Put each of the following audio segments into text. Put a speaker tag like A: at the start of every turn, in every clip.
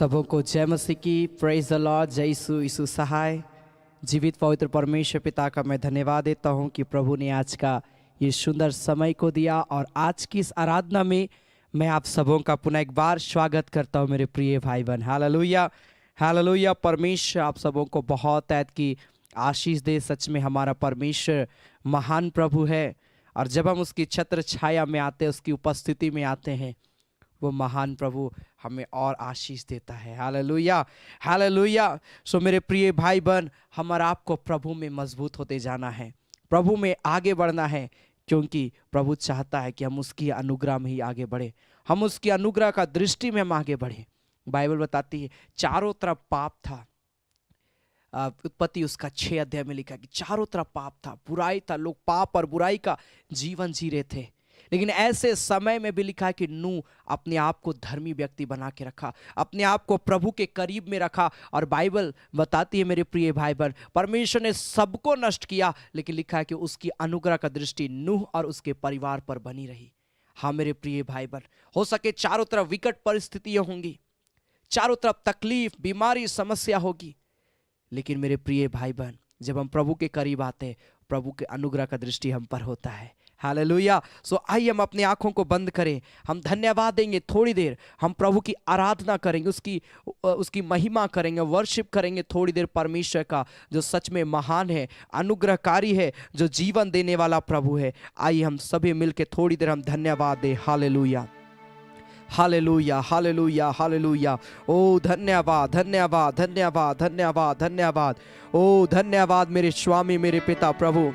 A: सबों को जय मसीह की। Praise the Lord. जय यीशु सहाय। जीवित पवित्र परमेश्वर पिता का मैं धन्यवाद देता हूं कि प्रभु ने आज का ये सुंदर समय को दिया और आज की इस आराधना में मैं आप सबों का पुनः एक बार स्वागत करता हूं मेरे प्रिय भाई बहन। Hallelujah hallelujah. परमेश्वर आप सबों को बहुत ऐत की आशीष दे। सच में हमारा परमेश्वर महान प्रभु है और जब हम उसकी छत्र छाया में आते हैं, उसकी उपस्थिति में आते हैं, वो महान प्रभु हमें और आशीष देता है। Hallelujah hallelujah. सो मेरे प्रिय भाई बहन, हमारा आपको प्रभु में मजबूत होते जाना है, प्रभु में आगे बढ़ना है, क्योंकि प्रभु चाहता है कि हम उसकी अनुग्रह में ही आगे बढ़े, हम उसकी अनुग्रह का दृष्टि में हम आगे बढ़े। बाइबल बताती है चारों तरफ पाप था। उत्पत्ति उसका 6 अध्याय में लिखा कि चारों तरफ पाप था, बुराई था, लोग पाप और बुराई का जीवन जी रहे थे। लेकिन ऐसे समय में भी लिखा है कि नूह अपने आप को धर्मी व्यक्ति बना के रखा, अपने आप को प्रभु के करीब में रखा। और बाइबल बताती है मेरे प्रिय भाई बहन, परमेश्वर ने सबको नष्ट किया, लेकिन लिखा है कि उसकी अनुग्रह का दृष्टि नूह और उसके परिवार पर बनी रही। हाँ मेरे प्रिय भाई बहन, हो सके चारों तरफ विकट परिस्थितियां होंगी, चारों तरफ तकलीफ, बीमारी, समस्या होगी, लेकिन मेरे प्रिय भाई बहन जब हम प्रभु के करीब आते हैं, प्रभु के अनुग्रह का दृष्टि हम पर होता है। हालेलुया। सो आइए हम अपनी आंखों को बंद करें, हम धन्यवाद देंगे, थोड़ी देर हम प्रभु की आराधना करेंगे, उसकी महिमा करेंगे, वर्शिप करेंगे थोड़ी देर परमेश्वर का, जो सच में महान है, अनुग्रहकारी है, जो जीवन देने वाला प्रभु है। आइए हम सभी मिलके थोड़ी देर हम धन्यवाद दें। Hallelujah hallelujah hallelujah hallelujah. ओ धन्यवाद धन्यवाद धन्यवाद धन्यवाद धन्यवाद। ओ धन्यवाद मेरे स्वामी, मेरे पिता प्रभु,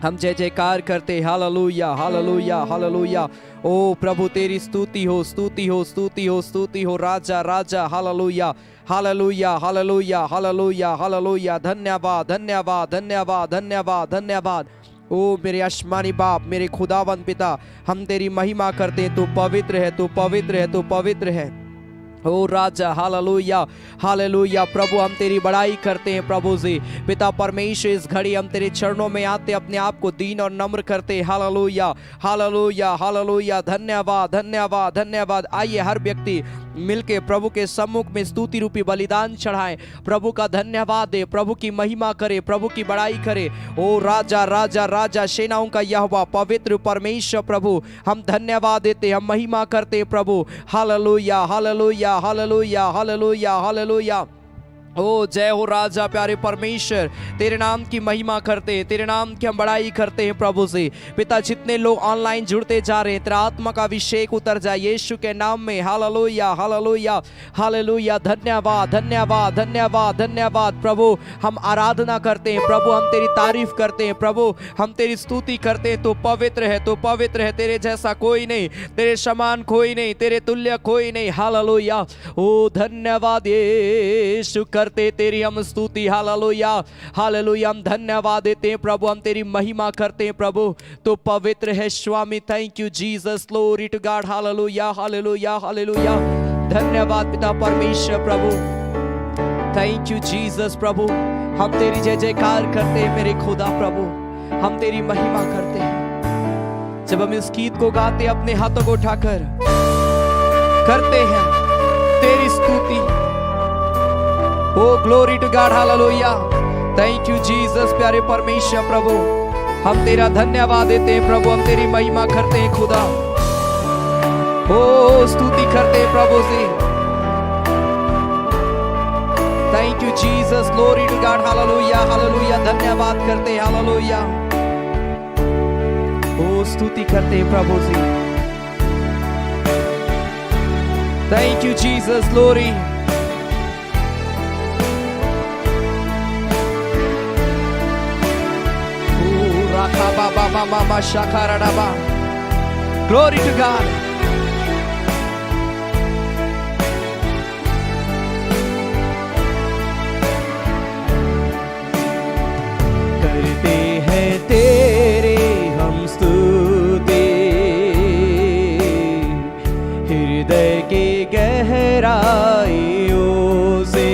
A: हम जय जयकार करते। Hallelujah hallelujah hallelujah. ओ प्रभु तेरी स्तुति हो, स्तुति हो, स्तुति हो, स्तुति हो, राजा राजा। Hallelujah hallelujah hallelujah hallelujah hallelujah. धन्यवाद धन्यवाद धन्यवाद धन्यवाद धन्यवाद। ओ मेरे आसमानी बाप, मेरे खुदावंद पिता, हम तेरी महिमा करते हैं। तू पवित्र है, तू पवित्र है, तू पवित्र है। ओ राजा। Hallelujah hallelujah. प्रभु हम तेरी बड़ाई करते हैं प्रभु जी। पिता परमेश्वर इस घड़ी हम तेरे चरणों में आते, अपने आप को दीन और नम्र करते। Hallelujah hallelujah hallelujah. धन्यवाद धन्यवाद धन्यवाद। आइए हर व्यक्ति मिलके प्रभु के सम्मुख में स्तुति रूपी बलिदान चढ़ाएं, प्रभु का धन्यवाद दे, प्रभु की महिमा करे, प्रभु की बड़ाई करे। ओ राजा राजा राजा, सेनाओं का यहोवा, पवित्र परमेश्वर प्रभु, हम धन्यवाद देते, हम महिमा करते प्रभु। Hallelujah hallelujah hallelujah hallelujah hallelujah. ओ जय हो राजा प्यारे परमेश्वर, तेरे नाम की महिमा करते हैं, तेरे नाम की हम बड़ाई करते हैं प्रभु से। पिता जितने लोग ऑनलाइन जुड़ते जा रहे हैं, तेरा आत्मा का अभिषेक उतर जाए यीशु के नाम में। Hallelujah hallelujah hallelujah. धन्यवाद धन्यवाद धन्यवाद धन्यवाद प्रभु। हम आराधना करते हैं प्रभु, हम तेरी तारीफ करते हैं प्रभु, हम तेरी स्तुति करते हैं। तू पवित्र है, तू पवित्र है, तेरे जैसा कोई नहीं, तेरे समान कोई नहीं, तेरे तुल्य कोई नहीं। हालेलुया। ओ धन्यवाद यीशु करते तेरी हम स्तुति। Hallelujah hallelujah. हम धन्यवाद देते हैं प्रभु, हम तेरी महिमा करते हैं प्रभु, तो पवित्र है स्वामी। Thank you Jesus, glory to God. Hallelujah hallelujah hallelujah. धन्यवाद पिता परमेश्वर प्रभु, थैंक यू जीसस प्रभु। हम तेरी जय जयकार करते हैं मेरे खुदा प्रभु, हम तेरी महिमा करते हैं। जब हम इस गीत को गाते, अपने हाथों को उठाकर करते हैं तेरी स्तुति। ओ glory to God. Hallelujah. Thank you Jesus प्यारे परमेश्वर प्रभु, हम तेरा धन्यवाद देते हैं प्रभु, हम तेरी महिमा करते हैं खुदा। ओ स्तुति करते हैं प्रभु जी। Thank you Jesus, glory to God. Hallelujah hallelujah. धन्यवाद करते हैं। हालेलुया। ओ स्तुति करते हैं प्रभु जी। Thank you Jesus, glory. Glory to God. करते हैं तेरे हम स्तुति, हृदय के गहराइयों से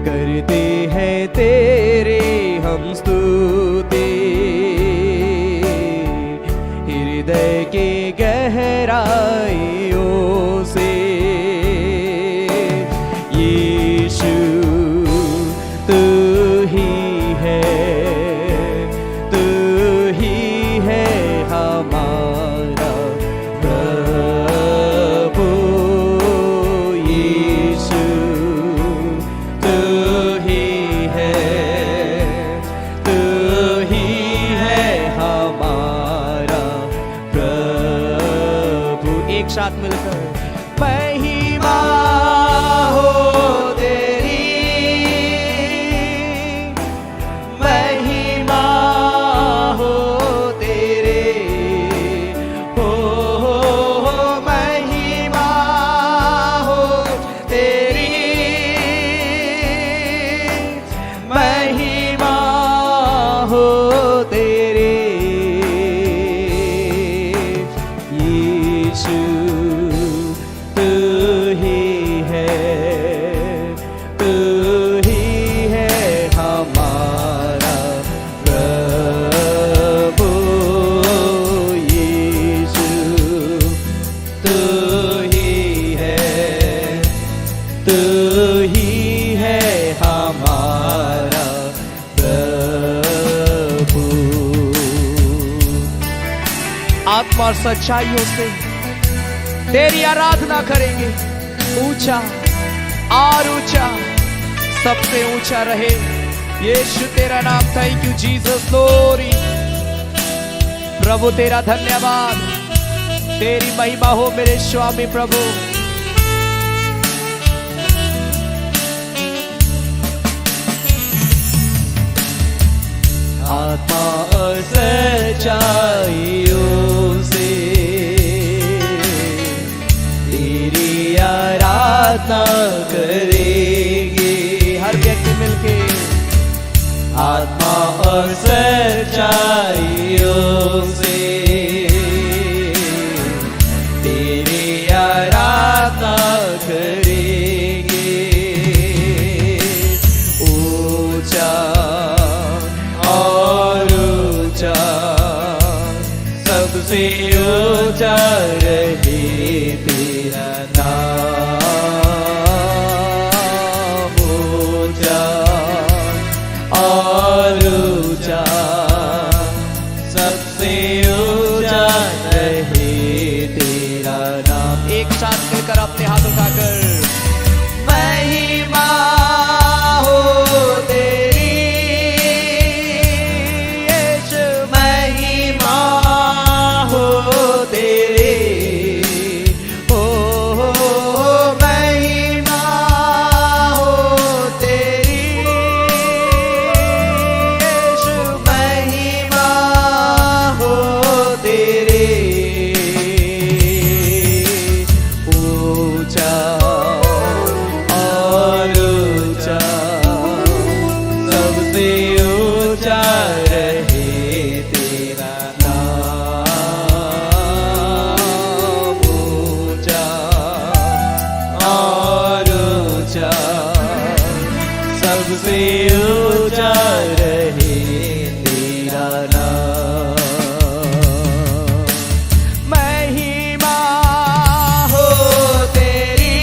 A: करते हैं तेरे हम स्तुति, हृदय के गहराइयों से साथ मिलकर महिमा हो तेरी, महिमा हो तेरे, हो महिमा हो तेरी, महिमा हो तेरे यीशु, तू ही है, तू ही है हमारा प्रभु यीशु, तू ही है, तू ही है हमारा प्रभु। आत्मा और सच्चाइयों से तेरी आराधना करेंगे। ऊंचा और ऊंचा, सबसे ऊंचा रहे यीशु तेरा नाम। Thank you Jesus, glory. प्रभु तेरा धन्यवाद, तेरी महिमा हो मेरे स्वामी प्रभु। आत्मा और सच्चाइयों से तेरी आराधना करेंगे। हर व्यक्ति मिलके आत्मा और सच्चाइयों से तेरी आराधना करेंगे। ऊंचा और ऊंचा, सबसे ऊंचा रहे तेरा नाम। ऊंचा और ऊंचा, सबसे ऊंचा रहे तेरा नाम। एक साथ मिलकर अपने हाथ उठाकर महिमा हो तेरी, यीशु महिमा हो तेरी, हो महिमा हो तेरी, यीशु महिमा हो तेरी। ऊंचा और ऊंचा, सबसे ऊंचा रहे तेरा नाम। ऊंचा और ऊंचा, सबसे ऊंचा रहे तेरा नाम। महिमा हो तेरी,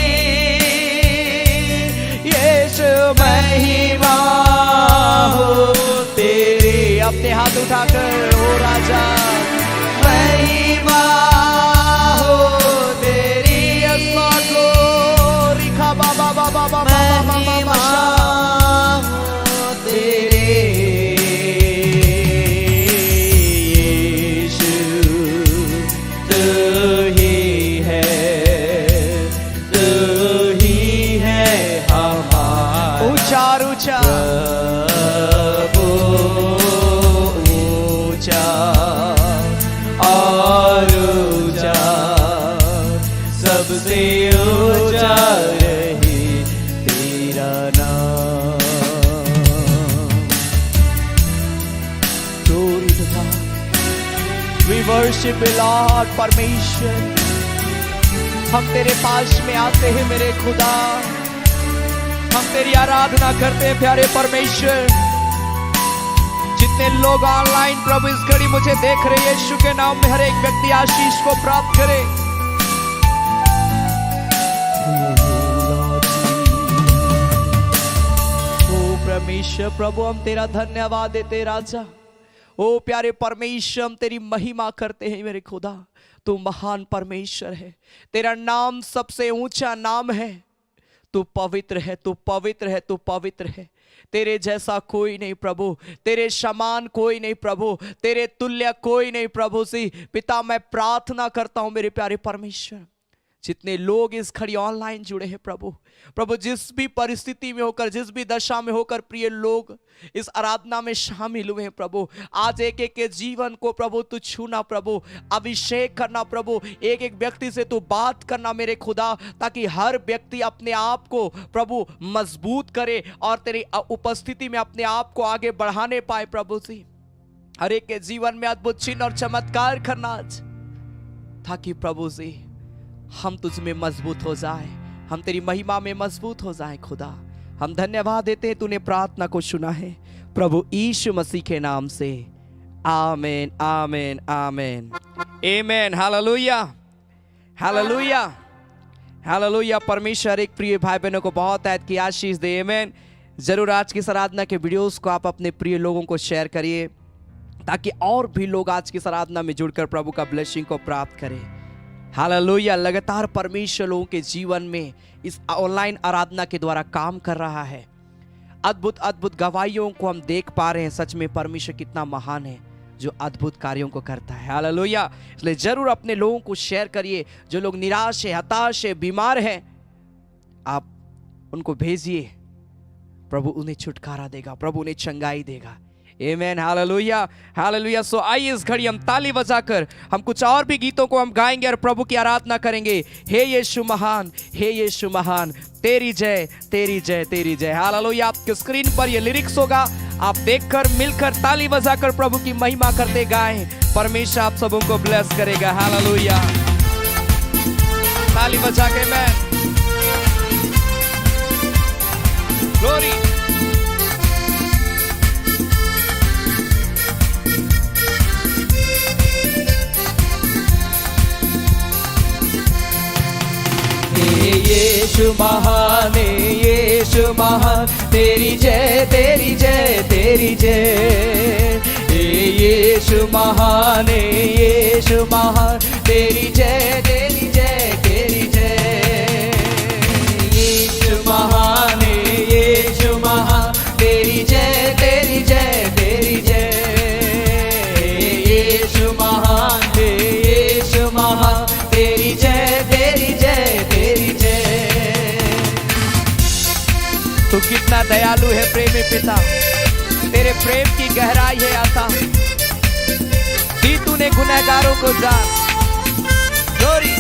A: यीशु महिमा हो तेरी। अपने हाथ उठाकर ओ राजा, महिमा हो तेरी। ग्लोरी खा बाबा बाबा बाबा महिमा हो तेरे यीशु, तू ही है, तू ही है हमारा ऊंचा ऊंचा प्रभु। ऊंचा और ऊंचा, सबसे ऊंचा रहे तेरा नाम। Glory to God. We worship you, Lord परमेश्वर। हम तेरे पास में आते हैं मेरे खुदा, हम तेरी आराधना करते हैं प्यारे परमेश्वर। जितने लोग ऑनलाइन प्रभु इस घड़ी मुझे देख रहे हैं, यीशु के नाम में हर एक व्यक्ति आशीष को प्राप्त करे। ओ परमेश्वर प्रभु, हम तेरा धन्यवाद देते राजा। ओ प्यारे परमेश्वर, हम तेरी महिमा करते हैं मेरे खुदा। तू महान परमेश्वर है, तेरा नाम सबसे ऊंचा नाम है। तू पवित्र है, तू पवित्र है, तू पवित्र है। तेरे जैसा कोई नहीं प्रभु, तेरे समान कोई नहीं प्रभु, तेरे तुल्य कोई नहीं प्रभु। सी पिता, मैं प्रार्थना करता हूं मेरे प्यारे परमेश्वर, जितने लोग इस घड़ी ऑनलाइन जुड़े हैं प्रभु, प्रभु जिस भी परिस्थिति में होकर, जिस भी दशा में होकर प्रिय लोग इस आराधना में शामिल हुए हैं प्रभु, आज एक एक के जीवन को प्रभु तू छूना प्रभु, अभिषेक करना प्रभु, एक एक व्यक्ति से तू बात करना मेरे खुदा, ताकि हर व्यक्ति अपने आप को प्रभु मजबूत करे और तेरी उपस्थिति में अपने आप को आगे बढ़ाने पाए प्रभु जी। हर एक के जीवन में अद्भुत चिन्ह और चमत्कार करना आज, ताकि प्रभु जी हम तुझ में मजबूत हो जाए, हम तेरी महिमा में मजबूत हो जाए खुदा। हम धन्यवाद देते हैं, तूने प्रार्थना को सुना है प्रभु यीशु मसीह के नाम से, आमीन आमीन आमीन आमीन। Hallelujah hallelujah hallelujah. परमेश्वर एक प्रिय भाई बहनों को बहुत ऐद की आशीष दे, आमीन। जरूर आज की आराधना के वीडियोस को आप अपने प्रिय लोगों को शेयर करिए, ताकि और भी लोग आज की आराधना में जुड़कर प्रभु का ब्लेसिंग को प्राप्त करें। हालेलुया। लगातार परमेश्वर लोगों के जीवन में इस ऑनलाइन आराधना के द्वारा काम कर रहा है। अद्भुत अद्भुत गवाहियों को हम देख पा रहे हैं। सच में परमेश्वर कितना महान है जो अद्भुत कार्यों को करता है। हालेलुया। इसलिए जरूर अपने लोगों को शेयर करिए। जो लोग निराश है, हताश है, बीमार हैं, आप उनको भेजिए। प्रभु उन्हें छुटकारा देगा, प्रभु उन्हें चंगाई देगा। आमीन हालेलुया हालेलुया। सो आइए इस घड़ी हम ताली बजाकर हम कुछ और भी गीतों को हम गाएंगे और प्रभु की आराधना करेंगे। हे यीशु महान, हे यीशु महान, तेरी जय तेरी जय तेरी जय। हालेलुया। आपके स्क्रीन पर ये लिरिक्स होगा, आप देखकर मिलकर ताली बजाकर प्रभु की महिमा करते गाएं। परमेश्वर आप सबों को ब्लेस करेगा। हालेलुया। ताली बजा के मैं ग्लोरी। यीशु महान, यीशु महान, तेरी जय तेरी जय तेरी जय। यीशु महान, यीशु महान, तेरी जय तेरी जय तेरी जय। यीशु महान, यीशु महान, तेरी जय तेरी जय तेरी जय। यीशु महान, यीशु महान, तेरी जय तेरी जय तेरी जय। तू कितना दयालु है प्रेमी पिता, तेरे प्रेम की गहराई है आता। दी तूने गुनहगारों को जान। ग्लोरी।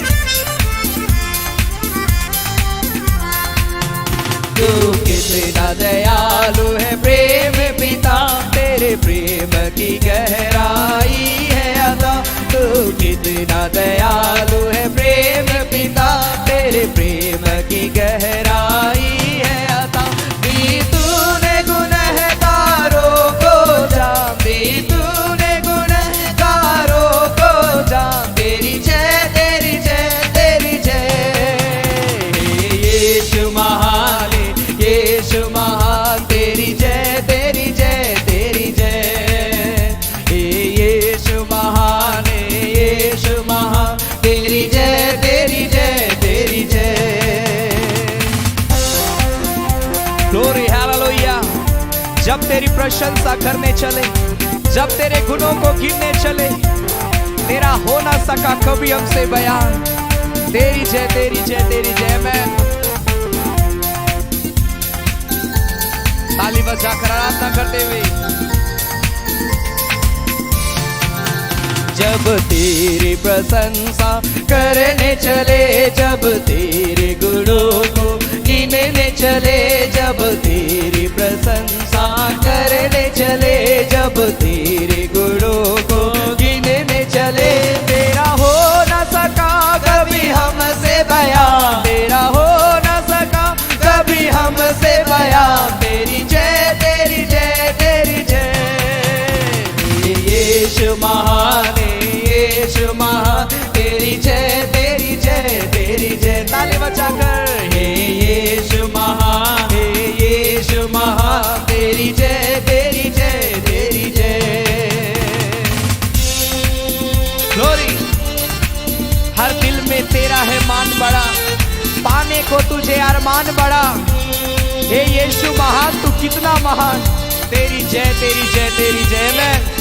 A: तू कितना दयालु है प्रेम पिता, तेरे प्रेम की गहराई है अता। तू कितना दयालु है प्रेम पिता, तेरे प्रेम की गहराई है अता। दी तूने गुनहगारों को जान, दी तूने गुनहगारों को जान। तेरी जय तेरी जय तेरी जय। यीशु महान, यीशु महान, तेरी जय तेरी जय तेरी जय। यीशु महान, यीशु महान, तेरी जय तेरी जय तेरी जय। Glory hallelujah. जब तेरी प्रशंसा करने चले, जब तेरे गुणों को गिनने चले, तेरा हो ना सका कभी हमसे बयान। तेरी जय तेरी जय तेरी जय। मैं ताली बजाकर आराधना करते हुए, जब तेरी प्रशंसा करने चले, जब तेरे गुणों को गिनने चले, जब तेरी प्रशंसा करने चले, जब तेरे गुणों को गिनने चले। तेरा हो न सका कभी हमसे बयान, तेरा हो न सका कभी हमसे बयान। तेरी जय तेरी जय तेरी जय। यीशु महान, यीशु महान, तेरी जय तेरी जय तेरी जय। ताली बजाकर हे यीशु महान, हे यीशु महान, तेरी जय तेरी जय तेरी जय। ग्लोरी। हर दिल में तेरा है मान बड़ा, पाने को तुझे अरमान बड़ा। हे यीशु महान, तू कितना महान। तेरी जय तेरी जय तेरी जय। मैं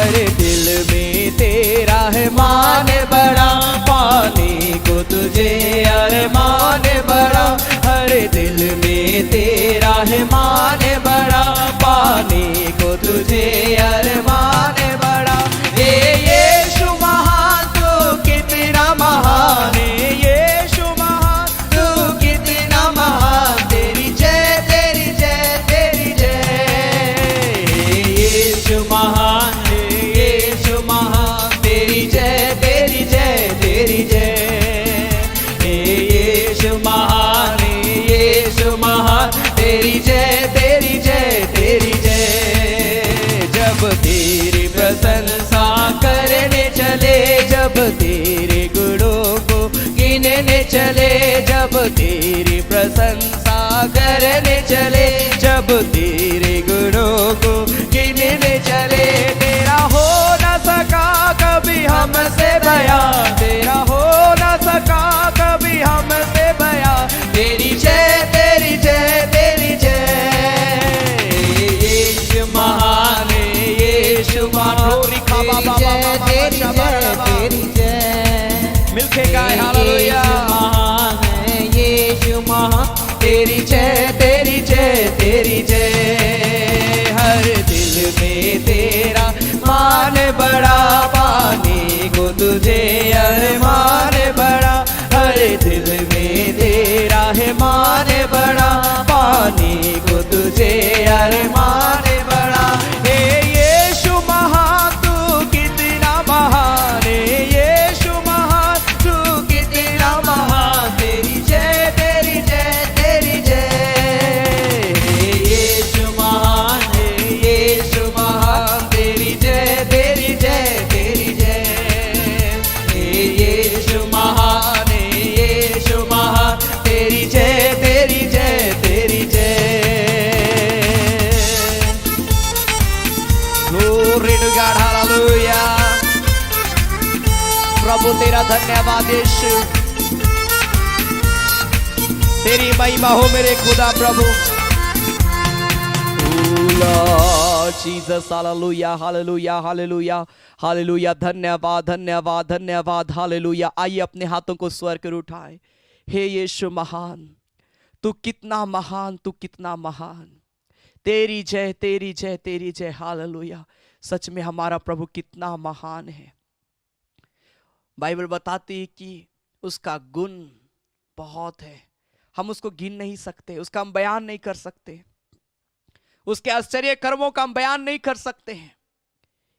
A: हर दिल में तेरा है मान बड़ा, पाने को तुझे अरमान बड़ा। हर दिल में तेरा है मान बड़ा, पाने को तुझे अरमान बड़ा। यीशु महान तू कितना महान है, यीशु महान तू कितना महान, तेरी जय तेरी जय तेरी जय। यीशु महान है, यीशु महान, तेरी जय तेरी जय तेरी जय। यीशु महान है, यीशु महान, तेरी जय तेरी जय तेरी जय। जब तेरी प्रशंसा करने चले, जब तेरे गुणों को गिनने चले, जब तेरी प्रशंसा करने चले, जब तेरे गुणों को गिनने चले। तेरा हो न सका कभी हमसे बयां, तेरा हो न सका कभी हमसे बयां, तेरी जय तेरी जय तेरी जय। यीशु महान है, यीशु महान, तेरी जय तेरी जय। मिलके गाए हालेलुया। महान है यीशु महान, तेरी जय तेरी जय तेरी जय। हर दिल में तेरा मान बड़ा, पाने को तुझे अरमान बड़ा। हर दिल में तेरा है मान बड़ा, पाने को तुझे अरमान बड़ा। हे यीशु महान तू कितना महान है, यीशु महान तू कितना महान, तेरी जय तेरी जय तेरी जय। यीशु महान है, यीशु महान, तेरी जय तेरी जय तेरी जय। यीशु महान है, यीशु महान, तेरी जय तेरी जय तेरी जय। Glory to God, hallelujah। प्रभु तेरा धन्यवाद यीशु, तेरी महिमा हो मेरे खुदा प्रभु। Jesus hallelujah hallelujah hallelujah hallelujah. धन्यवाद धन्यवाद धन्यवाद हालेलुया। आइए अपने हाथों को स्वर कर उठाए। हे यीशु महान, तू कितना महान, तू कितना महान, तेरी जय तेरी जय तेरी जय हालेलुया। सच में हमारा प्रभु कितना महान है। बाइबल बताती है कि उसका गुण बहुत है, हम उसको गिन नहीं सकते, उसका हम बयान नहीं कर सकते, उसके आश्चर्य कर्मों का हम बयान नहीं कर सकते हैं।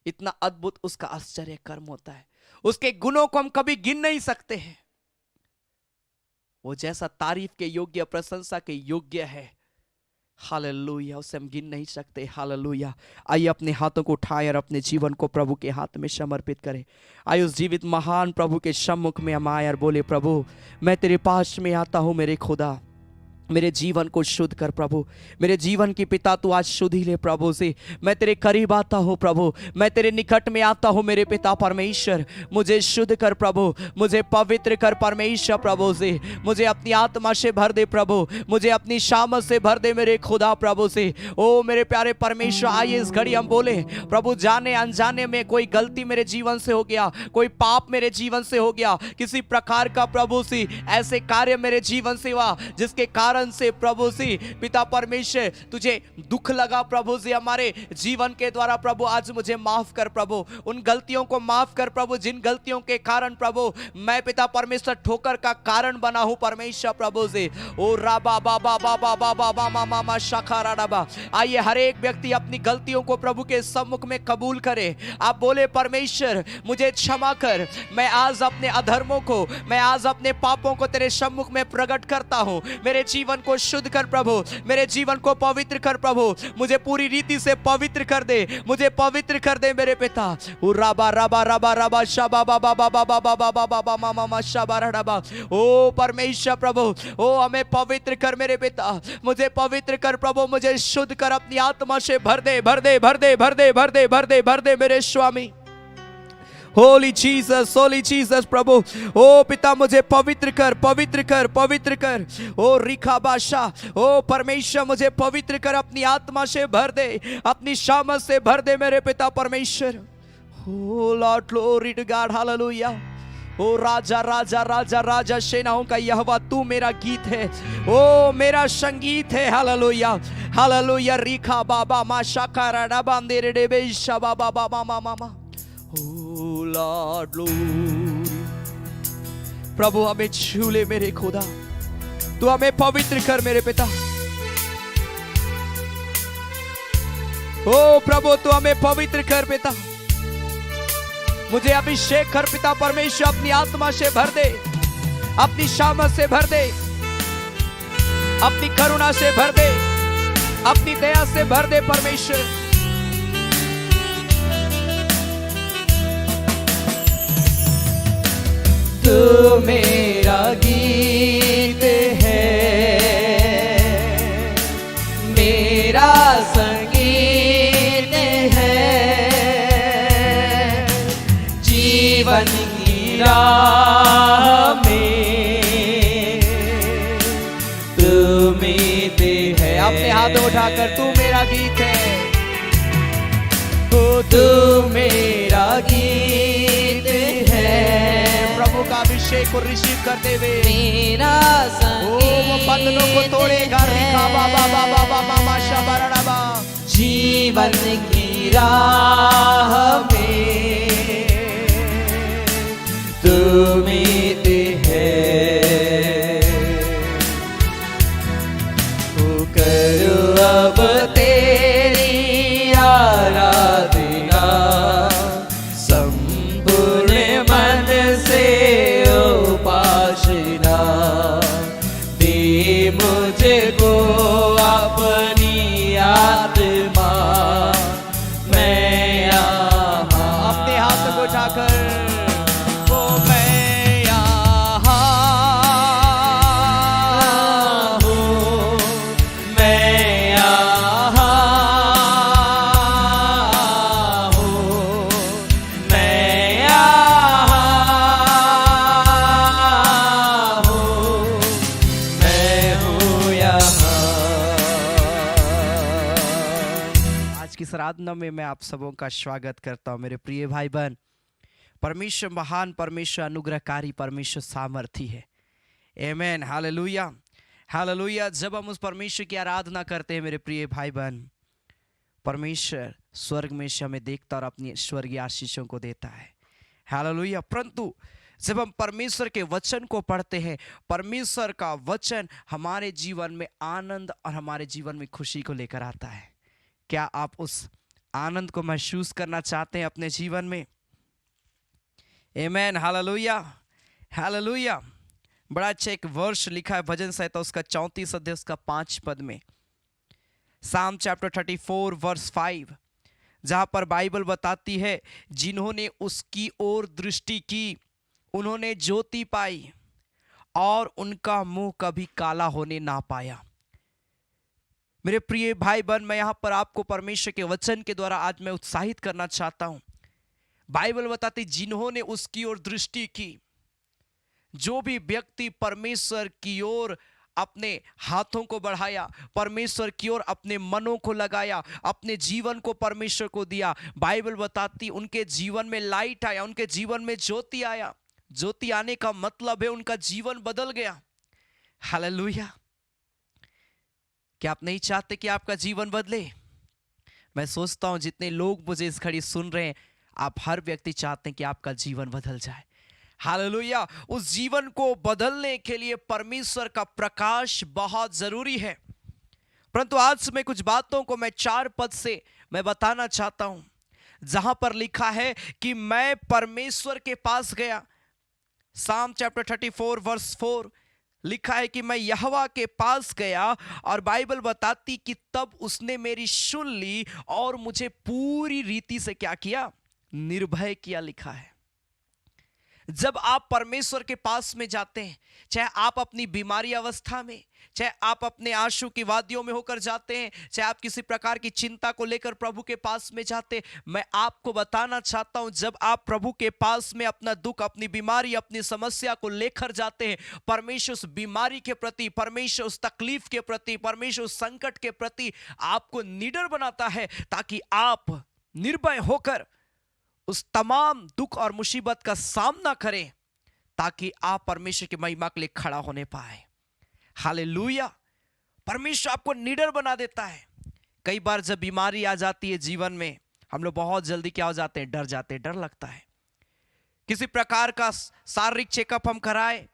A: इतना अद्भुत उसका आश्चर्य कर्म होता है, उसके गुणों को हम कभी गिन नहीं सकते हैं। वो जैसा तारीफ के योग्य, प्रशंसा के योग्य है, हालेलुया, उसे हम गिन नहीं सकते। हालेलुया। आइए अपने हाथों को उठाए और अपने जीवन को प्रभु के हाथ में समर्पित करें। आइए उस जीवित महान प्रभु के सम्मुख में हम आए और बोले, प्रभु मैं तेरे पास में आता हूं मेरे खुदा, मेरे जीवन को शुद्ध कर प्रभु, मेरे जीवन की पिता तू आज शुद्ध ही ले प्रभु से। मैं तेरे करीब आता हूँ प्रभु, मैं तेरे निकट में आता हूँ मेरे पिता परमेश्वर। मुझे शुद्ध कर प्रभु, मुझे पवित्र कर परमेश्वर प्रभु से। मुझे अपनी आत्मा से भर दे प्रभु, मुझे अपनी शामत से भर दे मेरे खुदा प्रभु से। ओ मेरे प्यारे परमेश्वर, आइए इस घड़ी हम बोले प्रभु, जाने अनजाने में कोई गलती मेरे जीवन से हो गया, कोई पाप मेरे जीवन से हो गया, किसी प्रकार का प्रभु से ऐसे कार्य मेरे जीवन से हुआ जिसके कारण से प्रभु से पिता परमेश्वर तुझे दुख लगा प्रभु से हमारे जीवन के द्वारा। प्रभु आज मुझे माफ कर प्रभु, उन गलतियों को माफ कर प्रभु जिन गलतियों के कारण प्रभु मैं पिता परमेश्वर ठोकर का कारण बना हूं परमेश्वर प्रभु से। ओ राबा बाबा बाबा बाबा मामा मामा शाखा राबा। आइए हर एक व्यक्ति अपनी गलतियों को प्रभु के सम्मुख में कबूल करे। आप बोले, परमेश्वर मुझे क्षमा कर, मैं आज अपने अधर्मों को, मैं आज अपने पापों को तेरे सम्मुख में प्रकट करता हूं। मेरे जीवन को शुद्ध कर प्रभु, मेरे जीवन को पवित्र कर प्रभु, मुझे पूरी रीति से पवित्र कर दे, मुझे पवित्र कर दे मेरे पिता। राबा राबा राबा राबा शाबा बाबा बाबा बाबा बाबा बाबा मामा शाबा राबा। ओ परमेश्वर प्रभु, ओ हमें पवित्र कर मेरे पिता, मुझे पवित्र कर प्रभु, मुझे शुद्ध कर, अपनी आत्मा से भर दे भर दे भर दे भर दे भर दे भर दे भर दे मेरे स्वामी। होली जीसस प्रभु, ओ पिता मुझे पवित्र कर पवित्र कर पवित्र कर। ओ रिखा बादशाह, ओ परमेश्वर मुझे पवित्र कर, अपनी आत्मा से भर दे, अपनी शामत से भर दे मेरे पिता परमेश्वर। Oh Lord, glory to God, hallelujah. ओ राजा राजा राजा राजा सेनाओं का यहोवा तू मेरा गीत है, ओ मेरा संगीत है। Hallelujah hallelujah. रिखा बाबा मा शाकारा डबा मेरे डेबे शाबा बाबा मामा मामा। ओ लॉर्ड ग्लोरी। प्रभु हमें छू ले मेरे खुदा, तू हमें पवित्र कर मेरे पिता। ओ प्रभु तू हमें पवित्र कर पिता, मुझे अभिषेक कर पिता परमेश्वर। अपनी आत्मा से भर दे, अपनी शामत से भर दे, अपनी करुणा से भर दे, अपनी दया से भर दे परमेश्वर। तू मेरा गीत है, मेरा संगीत है, जीवन की राह में तू मेरे है। अपने हाथ उठाकर तू मेरा गीत है, तू मेरा गीत है। प्रभु का अभिषेक को रिसीव करते हुए
B: मेरा संगीत
A: वो बंधनों को तोड़ेगा। रिखा बाबा बाबा बाबा माशा बरड़बा।
B: जीवन की राह में
A: तू मेरे है।
B: करो अब तेरी आराधना संपूर्ण मन से उपासना। दे मुझको अपनी आत्मा, मैं यहाँ।
A: अपने हाथ को उठाकर आराधना में मैं आप सबों का स्वागत करता हूं मेरे प्रिय भाई बहन। परमेश्वर महान, परमेश्वर अनुग्रहकारी, परमेश्वर सामर्थी है। आमीन हालेलुया हालेलुया। जब हम उस परमेश्वर की आराधना करते हैं मेरे प्रिय भाई बहन, परमेश्वर स्वर्ग में से हमें देखता और अपनी स्वर्गीय आशीषों को देता है। हालेलुया। परंतु जब हम परमेश्वर के वचन को पढ़ते हैं, परमेश्वर का वचन हमारे जीवन में आनंद और हमारे जीवन में खुशी को लेकर आता है। क्या आप उस आनंद को महसूस करना चाहते हैं अपने जीवन में? आमीन हालेलुया हालेलुया। बड़ा अच्छा एक वर्ष लिखा है भजन संहिता उसका 34 अध्याय उसका 5 पद में, साम चैप्टर 34 वर्स 5, जहां पर बाइबल बताती है जिन्होंने उसकी ओर दृष्टि की उन्होंने ज्योति पाई और उनका मुंह कभी काला होने ना पाया। मेरे प्रिय भाई बहन, मैं यहाँ पर आपको परमेश्वर के वचन के द्वारा आज मैं उत्साहित करना चाहता हूँ। बाइबल बताती जिन्होंने उसकी ओर दृष्टि की, जो भी व्यक्ति परमेश्वर की ओर अपने हाथों को बढ़ाया, परमेश्वर की ओर अपने मनों को लगाया, अपने जीवन को परमेश्वर को दिया, बाइबल बताती उनके जीवन में लाइट आया, उनके जीवन में ज्योति आया। ज्योति आने का मतलब है उनका जीवन बदल गया। हालेलुया। क्या आप नहीं चाहते कि आपका जीवन बदले? मैं सोचता हूं जितने लोग मुझे इस घड़ी सुन रहे हैं, आप हर व्यक्ति चाहते हैं कि आपका जीवन बदल जाए। हालेलुया। उस जीवन को बदलने के लिए परमेश्वर का प्रकाश बहुत जरूरी है। परंतु आज मैं कुछ बातों को मैं 4 पद से मैं बताना चाहता हूं, जहां पर लिखा है कि मैं परमेश्वर के पास गया। साम चैप्टर 34 वर्स 4 लिखा है कि मैं यहोवा के पास गया और बाइबल बताती कि तब उसने मेरी सुन ली और मुझे पूरी रीति से क्या किया? निर्भय किया। लिखा है जब आप परमेश्वर के पास में जाते हैं, चाहे आप अपनी बीमारी अवस्था में, चाहे आप अपने आंसू की वादियों में होकर जाते हैं, चाहे आप किसी प्रकार की चिंता को लेकर प्रभु के पास में जाते, मैं आपको बताना चाहता हूं जब आप प्रभु के पास में अपना दुख, अपनी बीमारी, अपनी समस्या को लेकर जाते हैं, परमेश्वर उस बीमारी के प्रति, परमेश्वर उस तकलीफ के प्रति, परमेश्वर उस संकट के प्रति आपको निडर बनाता है, ताकि आप निर्भय होकर उस तमाम दुख और मुसीबत का सामना करें, ताकि आप परमेश्वर की महिमा के लिए खड़ा होने पाए। हालेलुया। परमेश्वर आपको निडर बना देता है। कई बार जब बीमारी आ जाती है जीवन में, हम लोग बहुत जल्दी क्या हो जाते हैं, डर जाते हैं, डर लगता है। किसी प्रकार का शारीरिक चेकअप हम कराए,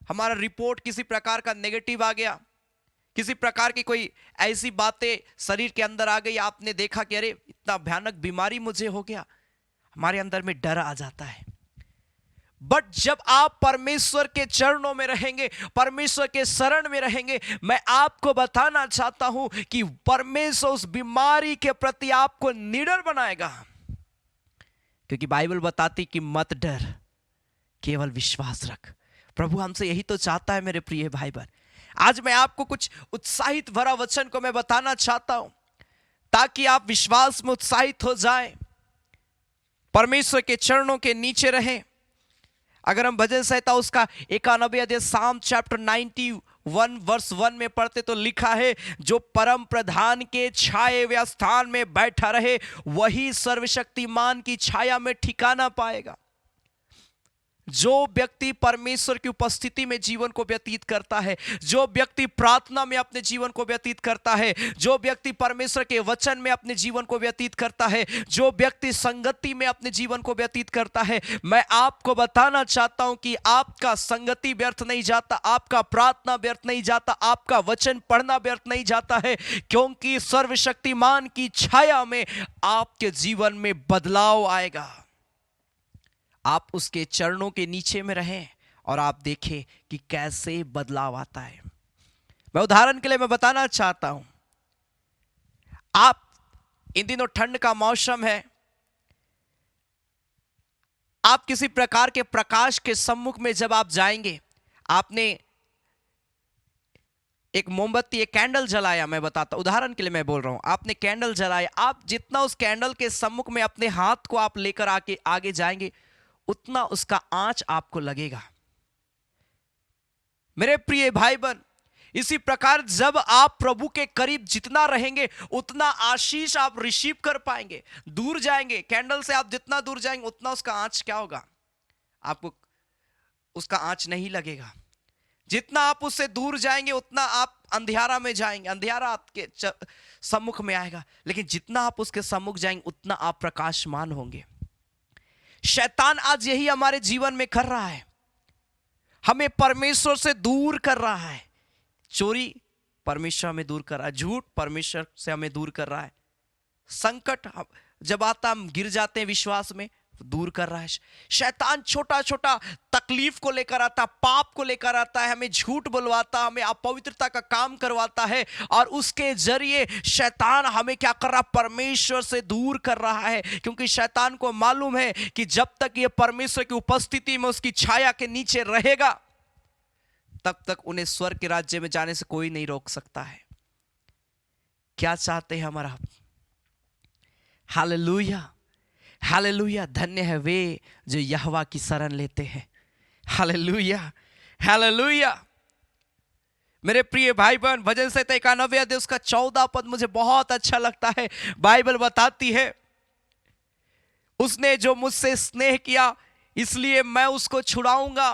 A: हमारा रिपोर्ट किसी प्रकार का नेगेटिव आ गया, किसी प्रकार की कोई ऐसी बातें शरीर के अंदर आ गई, आपने देखा कि अरे इतना भयानक बीमारी मुझे हो गया, हमारे अंदर में डर आ जाता है। बट जब आप परमेश्वर के चरणों में रहेंगे, परमेश्वर के शरण में रहेंगे, मैं आपको बताना चाहता हूं कि परमेश्वर उस बीमारी के प्रति आपको निडर बनाएगा। क्योंकि बाइबल बताती कि मत डर, केवल विश्वास रख। प्रभु हमसे यही तो चाहता है मेरे प्रिय भाई बहन। आज मैं आपको कुछ उत्साहित भरा वचन को मैं बताना चाहता हूं, ताकि आप विश्वास में उत्साहित हो जाएं, परमेश्वर के चरणों के नीचे रहें। अगर हम भजन संहिता उसका 91 अध्याय साम चैप्टर 91 वर्स 1 में पढ़ते तो लिखा है, जो परम प्रधान के छाए हुए स्थान में बैठा रहे, वही सर्वशक्तिमान की छाया में ठिकाना पाएगा। जो व्यक्ति परमेश्वर की उपस्थिति में जीवन को व्यतीत करता है, जो व्यक्ति प्रार्थना में अपने जीवन को व्यतीत करता है, जो व्यक्ति परमेश्वर के वचन में अपने जीवन को व्यतीत करता है, जो व्यक्ति संगति में अपने जीवन को व्यतीत करता है, मैं आपको बताना चाहता हूं कि आपका संगति व्यर्थ नहीं जाता, आपका प्रार्थना व्यर्थ नहीं जाता, आपका वचन पढ़ना व्यर्थ नहीं जाता है, क्योंकि सर्वशक्तिमान की छाया में आपके जीवन में बदलाव आएगा। आप उसके चरणों के नीचे में रहें और आप देखें कि कैसे बदलाव आता है। मैं उदाहरण के लिए मैं बताना चाहता हूं, आप इन दिनों ठंड का मौसम है, आप किसी प्रकार के प्रकाश के सम्मुख में जब आप जाएंगे, आपने एक मोमबत्ती, एक कैंडल जलाया, मैं बताता उदाहरण के लिए मैं बोल रहा हूं, आपने कैंडल जलाया, आप जितना उस कैंडल के सम्मुख में अपने हाथ को आप लेकर आगे जाएंगे, उतना उसका आंच आपको लगेगा। मेरे प्रिय भाई बहन, इसी प्रकार जब आप प्रभु के करीब जितना रहेंगे, उतना आशीष आप रिसीव कर पाएंगे। दूर जाएंगे, कैंडल से आप जितना दूर जाएंगे, उतना उसका आंच क्या होगा, आपको उसका आंच नहीं लगेगा। जितना आप उससे दूर जाएंगे, उतना आप अंधियारा में जाएंगे, अंधियारा आपके सम्मुख में आएगा। लेकिन जितना आप उसके सम्मुख जाएंगे, उतना आप प्रकाशमान होंगे। शैतान आज यही हमारे जीवन में कर रहा है, हमें परमेश्वर से दूर कर रहा है। चोरी परमेश्वर हमें दूर कर रहा है, झूठ परमेश्वर से हमें दूर कर रहा है, संकट जब आता हम गिर जाते हैं विश्वास में, दूर कर रहा है। शैतान छोटा छोटा तकलीफ को लेकर आता, पाप को लेकर आता है, हमें झूठ बुलवाता, हमें अपवित्रता का काम करवाता है, और उसके जरिए शैतान हमें क्या कर रहा, परमेश्वर से दूर कर रहा है। क्योंकि शैतान को मालूम है कि जब तक ये परमेश्वर की उपस्थिति में उसकी छाया के नीचे रहेगा, तब तक उन्हें स्वर्ग के राज्य में जाने से कोई नहीं रोक सकता है। क्या चाहते हैं हमारा? Hallelujah, hallelujah. धन्य है वे जो यहोवा की शरण लेते हैं। Hallelujah, hallelujah. मेरे प्रिय भाई बहन, भजन संहिता 91 अध्याय उसका 14 पद मुझे बहुत अच्छा लगता है। बाइबल बताती है, उसने जो मुझसे स्नेह किया इसलिए मैं उसको छुड़ाऊंगा।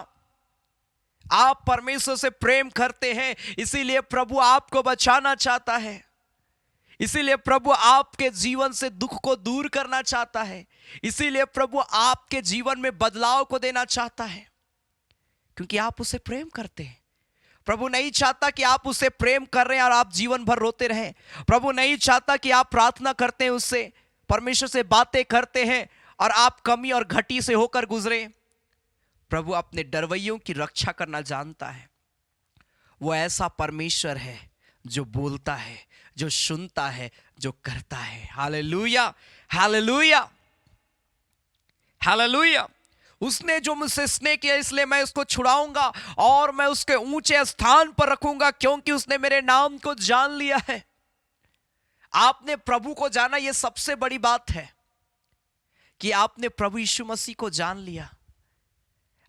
A: आप परमेश्वर से प्रेम करते हैं, इसीलिए प्रभु आपको बचाना चाहता है, इसीलिए प्रभु आपके जीवन से दुख को दूर करना चाहता है, इसीलिए प्रभु आपके जीवन में बदलाव को देना चाहता है, क्योंकि आप उसे प्रेम करते हैं। प्रभु नहीं चाहता कि आप उसे प्रेम कर रहे हैं और आप जीवन भर रोते रहें। प्रभु नहीं चाहता कि आप प्रार्थना करते हैं, उससे परमेश्वर से बातें करते हैं और आप कमी और घटी से होकर गुजरे। प्रभु अपने डरवैयों की रक्षा करना जानता है। वो ऐसा परमेश्वर है जो बोलता है, जो सुनता है, जो करता है। Hallelujah, hallelujah, hallelujah. उसने जो मुझसे स्नेह किया इसलिए मैं उसको छुड़ाऊंगा और मैं उसके ऊंचे स्थान पर रखूंगा, क्योंकि उसने मेरे नाम को जान लिया है। आपने प्रभु को जाना, यह सबसे बड़ी बात है कि आपने प्रभु यीशु मसीह को जान लिया।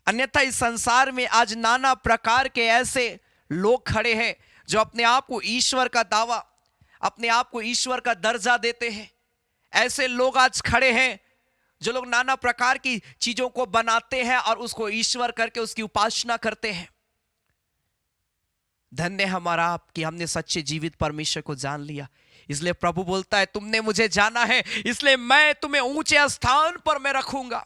A: अन्यथा इस संसार में आज नाना प्रकार के ऐसे लोग खड़े हैं जो अपने आप को ईश्वर का दावा, अपने आप को ईश्वर का दर्जा देते हैं। ऐसे लोग आज खड़े हैं जो लोग नाना प्रकार की चीजों को बनाते हैं और उसको ईश्वर करके उसकी उपासना करते हैं। धन्य हमारा आप कि हमने सच्चे जीवित परमेश्वर को जान लिया। इसलिए प्रभु बोलता है तुमने मुझे जाना है, इसलिए मैं तुम्हें ऊंचे स्थान पर मैं रखूंगा,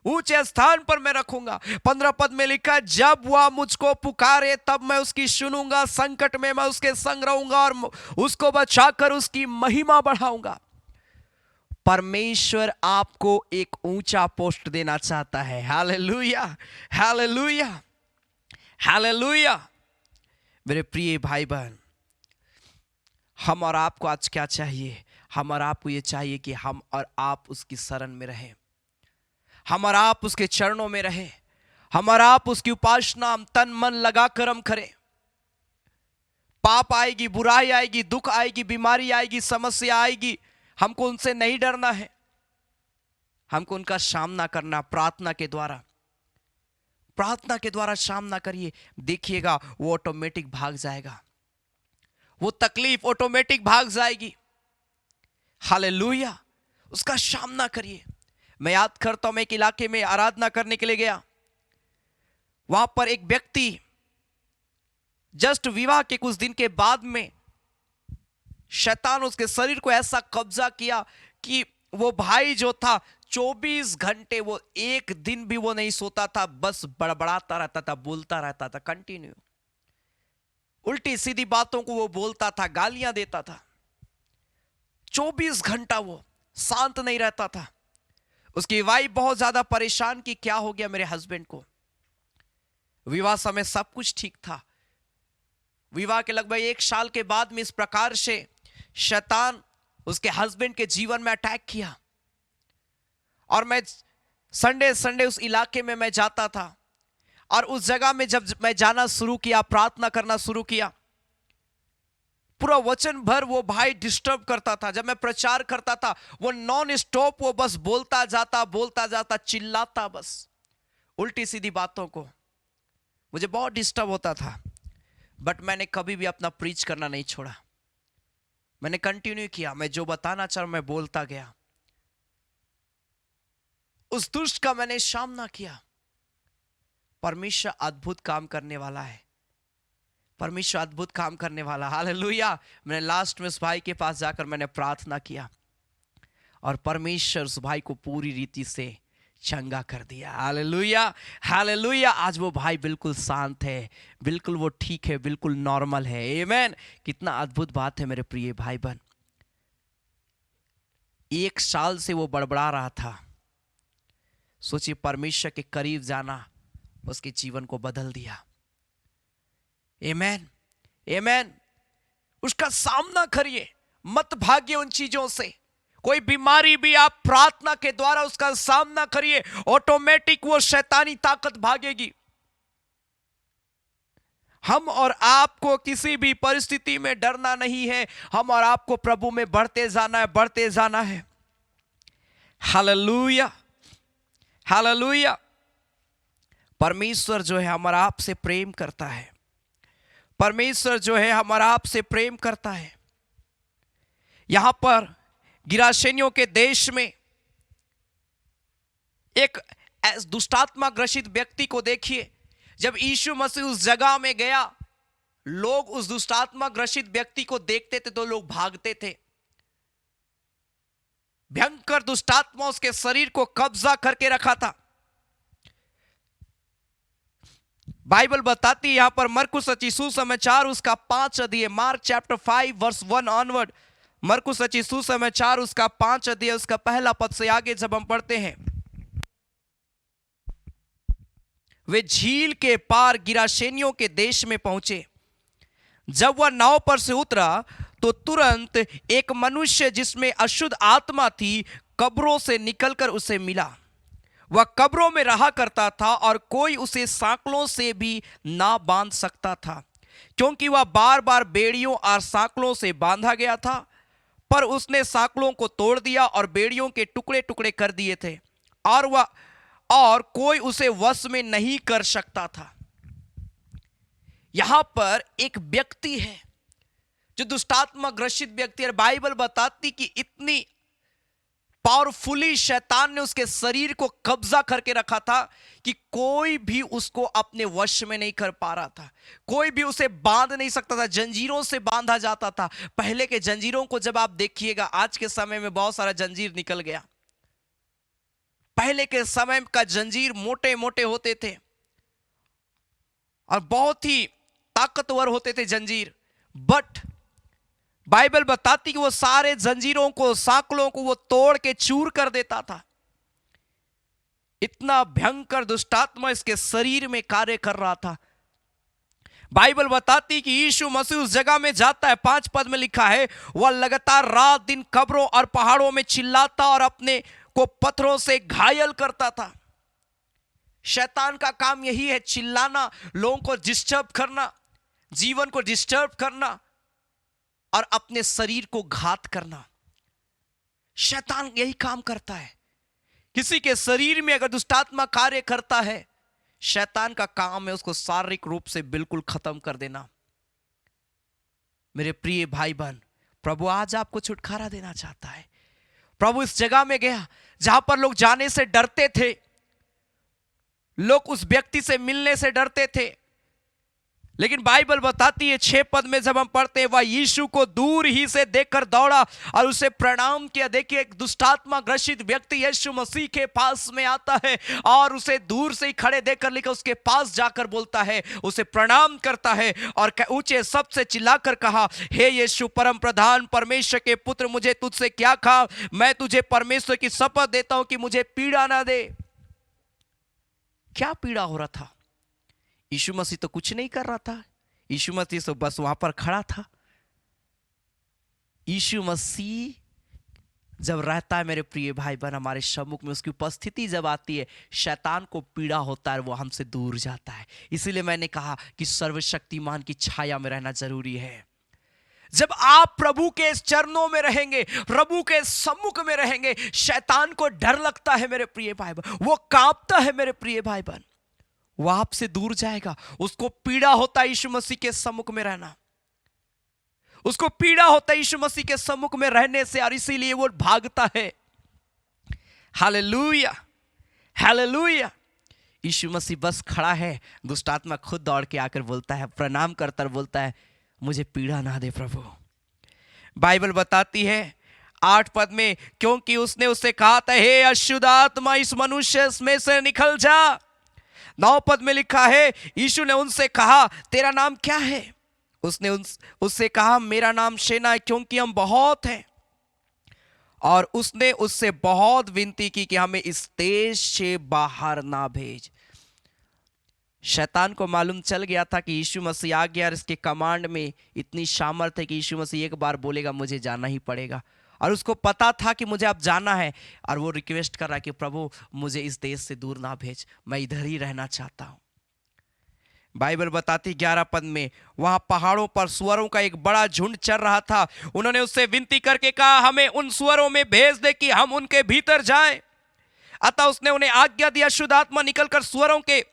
A: ऊंचे स्थान पर मैं रखूंगा। 15 पद में लिखा, जब वह मुझको पुकारे तब मैं उसकी सुनूंगा, संकट में मैं उसके संग रहूंगा और उसको बचाकर उसकी महिमा बढ़ाऊंगा। परमेश्वर आपको एक ऊंचा पोस्ट देना चाहता है। Hallelujah, hallelujah, hallelujah. मेरे प्रिय भाई बहन, हम और आपको आज क्या चाहिए? हम और आपको ये चाहिए कि हम और आप उसकी शरण में रहें, हम और आप उसके चरणों में रहें, हम और आप उसकी उपासना हम तन मन लगाकर हम करें। पाप आएगी, बुराई आएगी, दुख आएगी, बीमारी आएगी, समस्या आएगी, हमको उनसे नहीं डरना है, हमको उनका सामना करना प्रार्थना के द्वारा। प्रार्थना के द्वारा सामना करिए, देखिएगा वो ऑटोमेटिक भाग जाएगा, वो तकलीफ ऑटोमेटिक भाग जाएगी। हालेलुया, उसका सामना करिए। मैं याद करता हूं, मैं एक इलाके में आराधना करने के लिए गया। वहां पर एक व्यक्ति जस्ट विवाह के कुछ दिन के बाद में शैतान उसके शरीर को ऐसा कब्जा किया कि वो भाई जो था 24 घंटे, वो एक दिन भी वो नहीं सोता था, बस बड़बड़ाता रहता था, बोलता रहता था, कंटिन्यू उल्टी सीधी बातों को वो बोलता था, गालियां देता था। 24 घंटा वो शांत नहीं रहता था। उसकी वाइफ बहुत ज्यादा परेशान कि क्या हो गया मेरे हस्बैंड को। विवाह समय सब कुछ ठीक था। विवाह के लगभग 1 साल के बाद में इस प्रकार से शैतान उसके हस्बैंड के जीवन में अटैक किया। और मैं संडे उस इलाके में मैं जाता था, और उस जगह में जब मैं जाना शुरू किया, प्रार्थना करना शुरू किया, पूरा वचन भर वो भाई डिस्टर्ब करता था। जब मैं प्रचार करता था वो नॉन स्टॉप वो बस बोलता जाता, चिल्लाता बस उल्टी सीधी बातों को। मुझे बहुत डिस्टर्ब होता था, बट मैंने कभी भी अपना प्रीच करना नहीं छोड़ा। मैंने कंटिन्यू किया, मैं जो बताना चाह रहा मैं बोलता गया। उस दुष्ट का मैंने सामना किया। परमेश्वर अद्भुत काम करने वाला है, परमेश्वर अद्भुत काम करने वाला। हालेलुया। मैंने लास्ट में उस भाई के पास जाकर मैंने प्रार्थना किया और परमेश्वर उस भाई को पूरी रीति से चंगा कर दिया। Hallelujah, hallelujah. आज वो भाई बिल्कुल शांत है, बिल्कुल वो ठीक है, बिल्कुल नॉर्मल है। आमीन। कितना अद्भुत बात है मेरे प्रिय भाई बहन। 1 साल से वो बड़बड़ा रहा था। सोचिए, परमेश्वर के करीब जाना उसके जीवन को बदल दिया। आमीन, आमीन। उसका सामना करिए, मत भागिए उन चीजों से। कोई बीमारी भी आप प्रार्थना के द्वारा उसका सामना करिए, ऑटोमेटिक वो शैतानी ताकत भागेगी। हम और आपको किसी भी परिस्थिति में डरना नहीं है। हम और आपको प्रभु में बढ़ते जाना है, बढ़ते जाना है। Hallelujah, hallelujah. परमेश्वर जो है हमारा आपसे प्रेम करता है। परमेश्वर जो है हमारा आपसे प्रेम करता है। यहां पर गिरासेनियों के देश में एक दुष्टात्मा ग्रसित व्यक्ति को देखिए। जब यीशु मसीह उस जगह में गया, लोग उस दुष्टात्मा ग्रसित व्यक्ति को देखते थे तो लोग भागते थे। भयंकर दुष्टात्मा उसके शरीर को कब्जा करके रखा था। बाइबल बताती है यहां पर मरकुस रचित सुसमाचार उसका 5 अध्याय, मार्क चैप्टर 5 वर्स 1 ऑनवर्ड। मरकुस रचित सुसमाचार उसका 5 अध्याय उसका पहला पद से आगे जब हम पढ़ते हैं, वे झील के पार गिरासेनियों के देश में पहुंचे। जब वह नाव पर से उतरा तो तुरंत एक मनुष्य जिसमें अशुद्ध आत्मा थी कब्रों से निकलकर उसे मिला। वह कब्रों में रहा करता था और कोई उसे सांकलों से भी ना बांध सकता था, क्योंकि वह बार बार बेड़ियों और सांकलों से बांधा गया था। पर उसने सांकलों को तोड़ दिया और बेड़ियों के टुकड़े टुकड़े कर दिए थे, और कोई उसे वश में नहीं कर सकता था। यहां पर एक व्यक्ति है जो दुष्टात्मा ग्रसित व्यक्ति है। बाइबल बताती कि इतनी पावरफुली शैतान ने उसके शरीर को कब्जा करके रखा था कि कोई भी उसको अपने वश में नहीं कर पा रहा था, कोई भी उसे बांध नहीं सकता था, जंजीरों से बांधा जाता था। पहले के जंजीरों को जब आप देखिएगा, आज के समय में बहुत सारा जंजीर निकल गया। पहले के समय का जंजीर मोटे मोटे होते थे और बहुत ही ताकतवर होते थे जंजीर, बट बाइबल बताती कि वो सारे जंजीरों को, सांकलों को वो तोड़ के चूर कर देता था। इतना भयंकर दुष्टात्मा इसके शरीर में कार्य कर रहा था। बाइबल बताती कि यीशु मसीह उस जगह में जाता है, 5 पद में लिखा है, वह लगातार रात दिन कब्रों और पहाड़ों में चिल्लाता और अपने को पत्थरों से घायल करता था। शैतान का काम यही है, चिल्लाना, लोगों को डिस्टर्ब करना, जीवन को डिस्टर्ब करना और अपने शरीर को घात करना। शैतान यही काम करता है। किसी के शरीर में अगर दुष्टात्मा कार्य करता है, शैतान का काम है उसको शारीरिक रूप से बिल्कुल खत्म कर देना। मेरे प्रिय भाई बहन, प्रभु आज आपको छुटकारा देना चाहता है। प्रभु इस जगह में गया जहां पर लोग जाने से डरते थे, लोग उस व्यक्ति से मिलने से डरते थे, लेकिन बाइबल बताती है 6 पद में जब हम पढ़ते हैं, वह यीशु को दूर ही से देखकर दौड़ा और उसे प्रणाम किया। देखिए, एक दुष्टात्मा ग्रसित व्यक्ति यीशु मसीह के पास में आता है और उसे दूर से ही खड़े देखकर लेकर उसके पास जाकर बोलता है, उसे प्रणाम करता है और ऊंचे शब्द से चिल्लाकर कहा, हे यीशु परम प्रधान परमेश्वर के पुत्र, मुझे तुझसे क्या कहा, मैं तुझे परमेश्वर की शपथ देता हूं कि मुझे पीड़ा ना दे। क्या पीड़ा हो रहा था? यीशु मसीह तो कुछ नहीं कर रहा था, यीशु मसीह तो बस वहां पर खड़ा था। यीशु मसीह जब रहता है मेरे प्रिय भाई बहन हमारे सम्मुख में, उसकी उपस्थिति जब आती है, शैतान को पीड़ा होता है, वो हमसे दूर जाता है। इसीलिए मैंने कहा कि सर्वशक्तिमान की छाया में रहना जरूरी है। जब आप प्रभु के चरणों में रहेंगे, प्रभु के सम्मुख में रहेंगे, शैतान को डर लगता है मेरे प्रिय भाई बहन, वो कांपता है मेरे प्रिय भाई बहन, वो आपसे दूर जाएगा। उसको पीड़ा होता है यीशु मसीह के सम्मुख में रहना, उसको पीड़ा होता है यीशु मसीह के सम्मुख में रहने से, और इसीलिए वो भागता है। Hallelujah, hallelujah. यीशु मसीह बस खड़ा है, दुष्टात्मा खुद दौड़ के आकर बोलता है, प्रणाम करता बोलता है, मुझे पीड़ा ना दे प्रभु। बाइबल बताती है 8 पद में, क्योंकि उसने उससे कहा था, हे अशुद्ध आत्मा इस मनुष्य में से निकल जा। 9 पद में लिखा है, यीशु ने उनसे कहा, तेरा नाम क्या है? उसने उससे कहा, मेरा नाम शेना है, क्योंकि हम बहुत हैं। और उसने उससे बहुत विनती की कि हमें इस देश से बाहर ना भेज। शैतान को मालूम चल गया था कि यीशु मसीह आ गया और इसके कमांड में इतनी सामर्थ है कि यीशु मसीह एक बार बोलेगा मुझे जाना ही पड़ेगा, और उसको पता था कि मुझे अब जाना है, और वो रिक्वेस्ट कर रहा है कि प्रभु मुझे इस देश से दूर ना भेज, मैं इधर ही रहना चाहता हूं। बाइबल बताती 11 पद में, वहां पहाड़ों पर सुअरों का एक बड़ा झुंड चर रहा था। उन्होंने उससे विनती करके कहा, हमें उन सुअरों में भेज दे कि हम उनके भीतर जाएं। अतः उसने उन्हें आज्ञा दिया। शुद्ध आत्मा निकलकर सुअरों के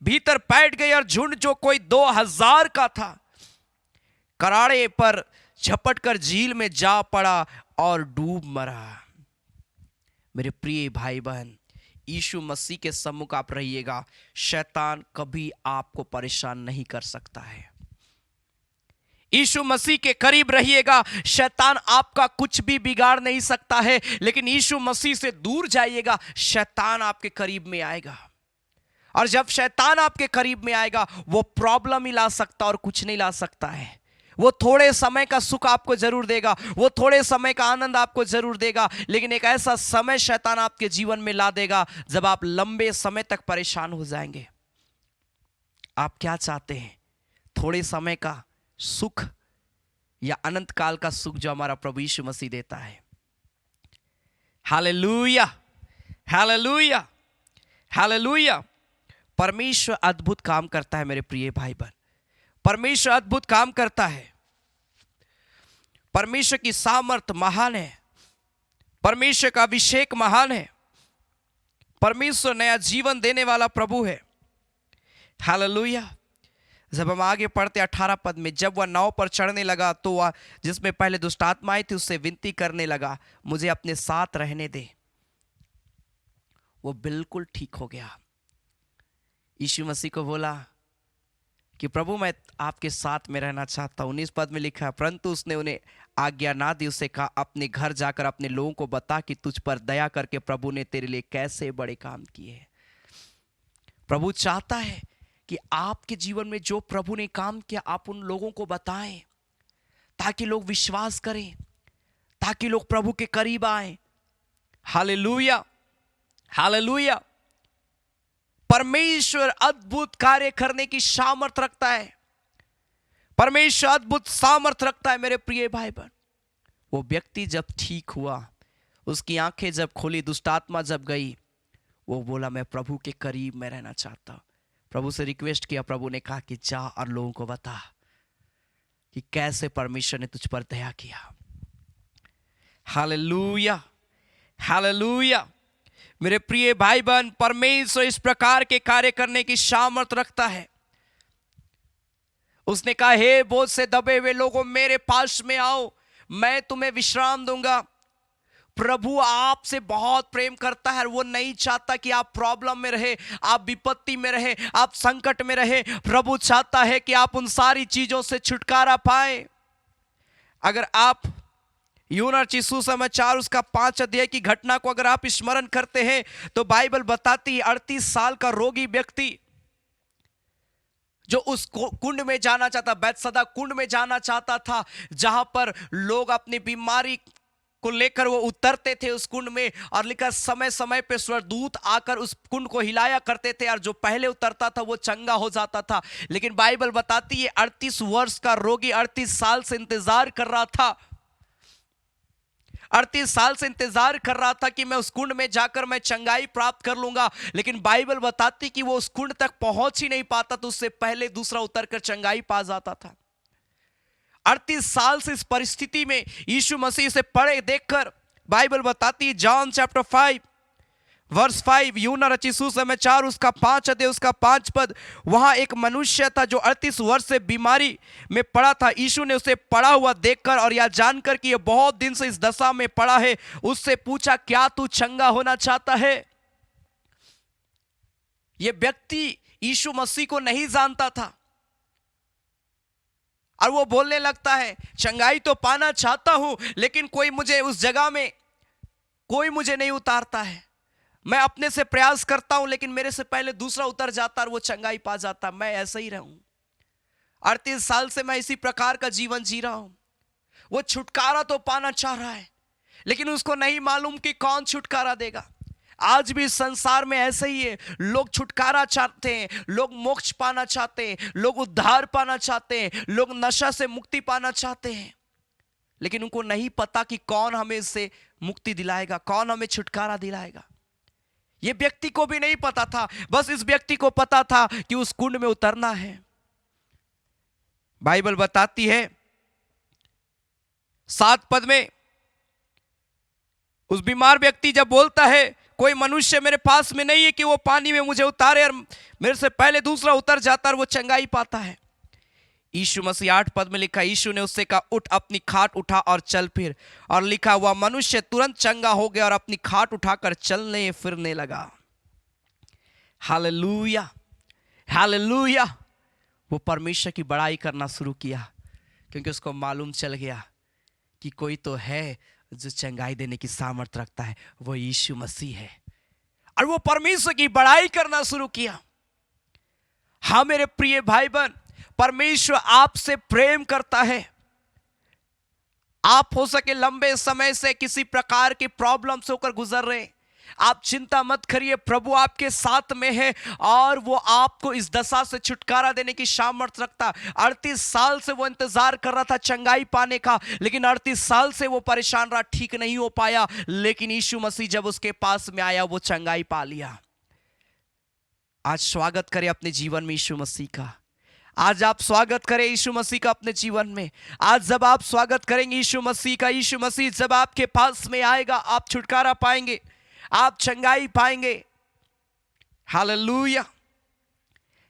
A: भीतर बैठ गई और झुंड जो कोई 2000 का था कराड़े पर झपट कर झील में जा पड़ा और डूब मरा। मेरे प्रिय भाई बहन, यीशु मसीह के सम्मुख आप रहिएगा, शैतान कभी आपको परेशान नहीं कर सकता है। यीशु मसीह के करीब रहिएगा, शैतान आपका कुछ भी बिगाड़ नहीं सकता है। लेकिन यीशु मसीह से दूर जाइएगा, शैतान आपके करीब में आएगा, और जब शैतान आपके करीब में आएगा, वो प्रॉब्लम ही ला सकता और कुछ नहीं ला सकता है। वो थोड़े समय का सुख आपको जरूर देगा, वो थोड़े समय का आनंद आपको जरूर देगा, लेकिन एक ऐसा समय शैतान आपके जीवन में ला देगा जब आप लंबे समय तक परेशान हो जाएंगे। आप क्या चाहते हैं? थोड़े समय का सुख या अनंत काल का सुख जो हमारा प्रभु यीशु मसीह देता है? Hallelujah, hallelujah, hallelujah. परमेश्वर अद्भुत काम करता है मेरे प्रिय भाई बहन, परमेश्वर अद्भुत काम करता है। परमेश्वर की सामर्थ महान है, परमेश्वर का अभिषेक महान है, परमेश्वर नया जीवन देने वाला प्रभु है। हालेलुया। जब हम आगे पढ़ते 18 पद में, जब वह नाव पर चढ़ने लगा तो वह जिसमें पहले दुष्टात्माएं थी उससे विनती करने लगा, मुझे अपने साथ रहने दे। वो बिल्कुल ठीक हो गया। यीशु मसीह को बोला कि प्रभु मैं आपके साथ में रहना चाहता हूँ। 19 पद में लिखा, परंतु उसने उन्हें आज्ञा ना दी। उसे कहा, अपने घर जाकर अपने लोगों को बता कि तुझ पर दया करके प्रभु ने तेरे लिए कैसे बड़े काम किए। प्रभु चाहता है कि आपके जीवन में जो प्रभु ने काम किया आप उन लोगों को बताएं, ताकि लोग विश्वास करें, ताकि लोग प्रभु के करीब आए। Hallelujah, hallelujah. परमेश्वर अद्भुत कार्य करने की सामर्थ्य रखता है। परमेश्वर अद्भुत सामर्थ्य रखता है मेरे प्रिय भाई बहन। वो व्यक्ति जब ठीक हुआ, उसकी आंखें जब खुली, दुष्ट आत्मा जब गई, वो बोला मैं प्रभु के करीब में रहना चाहता हूं। प्रभु से रिक्वेस्ट किया, प्रभु ने कहा कि जा और लोगों को बता कि कैसे परमेश्वर ने तुझ पर दया किया। Hallelujah, hallelujah. मेरे प्रिय भाई बहन, परमेश्वर इस प्रकार के कार्य करने की सामर्थ्य रखता है। उसने कहा, हे बोझ से दबे हुए लोगों मेरे पास में आओ, मैं तुम्हें विश्राम दूंगा। प्रभु आपसे बहुत प्रेम करता है। वो नहीं चाहता कि आप प्रॉब्लम में रहे, आप विपत्ति में रहे, आप संकट में रहे। प्रभु चाहता है कि आप उन सारी चीजों से छुटकारा पाए। अगर आप यूहन्ना रचित सुसमाचार उसका 5 अध्याय की घटना को अगर आप स्मरण करते हैं तो बाइबल बताती है 38 साल का रोगी व्यक्ति जो उस कुंड में जाना चाहता, बैतसदा कुंड में जाना चाहता था, जहां पर लोग अपनी बीमारी को लेकर वो उतरते थे उस कुंड में, और लिखा समय समय पे स्वर्गदूत आकर उस कुंड को हिलाया करते थे, और जो पहले उतरता था वो चंगा हो जाता था। लेकिन बाइबल बताती है 38 वर्ष का रोगी 38 साल से इंतजार कर रहा था, 38 साल से इंतजार कर रहा था कि मैं उस कुंड में जाकर मैं चंगाई प्राप्त कर लूंगा। लेकिन बाइबल बताती कि वो उस कुंड तक पहुंच ही नहीं पाता, तो उससे पहले दूसरा उतरकर चंगाई पा जाता था। 38 साल से इस परिस्थिति में यीशु मसीह से पड़े देखकर बाइबल बताती है, जॉन चैप्टर 5 वर्स 5, यूहन्ना रचित सुसमाचार उसका 5 अध्याय उसका 5 पद, वहां एक मनुष्य था जो 38 वर्ष से बीमारी में पड़ा था। यीशु ने उसे पड़ा हुआ देखकर और यह जानकर कि यह बहुत दिन से इस दशा में पड़ा है, उससे पूछा, क्या तू चंगा होना चाहता है? यह व्यक्ति यीशु मसीह को नहीं जानता था, और वो बोलने लगता है, चंगाई तो पाना चाहता हूं, लेकिन कोई मुझे उस जगह में कोई मुझे नहीं उतारता है। मैं अपने से प्रयास करता हूं, लेकिन मेरे से पहले दूसरा उतर जाता और वो चंगाई पा जाता। मैं ऐसा ही रहूं। 38 साल से मैं इसी प्रकार का जीवन जी रहा हूं। वो छुटकारा तो पाना चाह रहा है, लेकिन उसको नहीं मालूम कि कौन छुटकारा देगा। आज भी इस संसार में ऐसा ही है। लोग छुटकारा चाहते हैं, लोग मोक्ष पाना चाहते हैं, लोग उद्धार पाना चाहते हैं, लोग नशा से मुक्ति पाना चाहते हैं, लेकिन उनको नहीं पता कि कौन हमें इससे मुक्ति दिलाएगा, कौन हमें छुटकारा दिलाएगा। यह व्यक्ति को भी नहीं पता था, बस इस व्यक्ति को पता था कि उस कुंड में उतरना है। बाइबल बताती है 7 पद में, उस बीमार व्यक्ति जब बोलता है, कोई मनुष्य मेरे पास में नहीं है कि वो पानी में मुझे उतारे, और मेरे से पहले दूसरा उतर जाता और वो चंगाई पाता है। यीशु मसीह 8 पद में लिखा, यीशु ने उससे कहा, उठ, अपनी खाट उठा और चल फिर। और लिखा हुआ, मनुष्य तुरंत चंगा हो गया और अपनी खाट उठाकर चलने फिरने लगा। Hallelujah, hallelujah. वो परमेश्वर की बड़ाई करना शुरू किया, क्योंकि उसको मालूम चल गया कि कोई तो है जो चंगाई देने की सामर्थ्य रखता है, वो यीशु मसीह है। और वो परमेश्वर की बड़ाई करना शुरू किया। हाँ मेरे प्रिय भाई बहन, परमेश्वर आपसे प्रेम करता है। आप हो सके लंबे समय से किसी प्रकार की प्रॉब्लम से होकर गुजर रहे, आप चिंता मत करिए, प्रभु आपके साथ में है और वो आपको इस दशा से छुटकारा देने की सामर्थ्य रखता है। 38 साल से वो इंतजार कर रहा था चंगाई पाने का, लेकिन 38 साल से वो परेशान रहा, ठीक नहीं हो पाया, लेकिन यीशु मसीह जब उसके पास में आया वो चंगाई पा लिया। आज स्वागत करें अपने जीवन में यीशु मसीह का। आज आप स्वागत करें यीशु मसीह का अपने जीवन में। आज जब आप स्वागत करेंगे यीशु मसीह का, यीशु मसीह जब आपके पास में आएगा, आप छुटकारा पाएंगे, आप चंगाई पाएंगे। Hallelujah,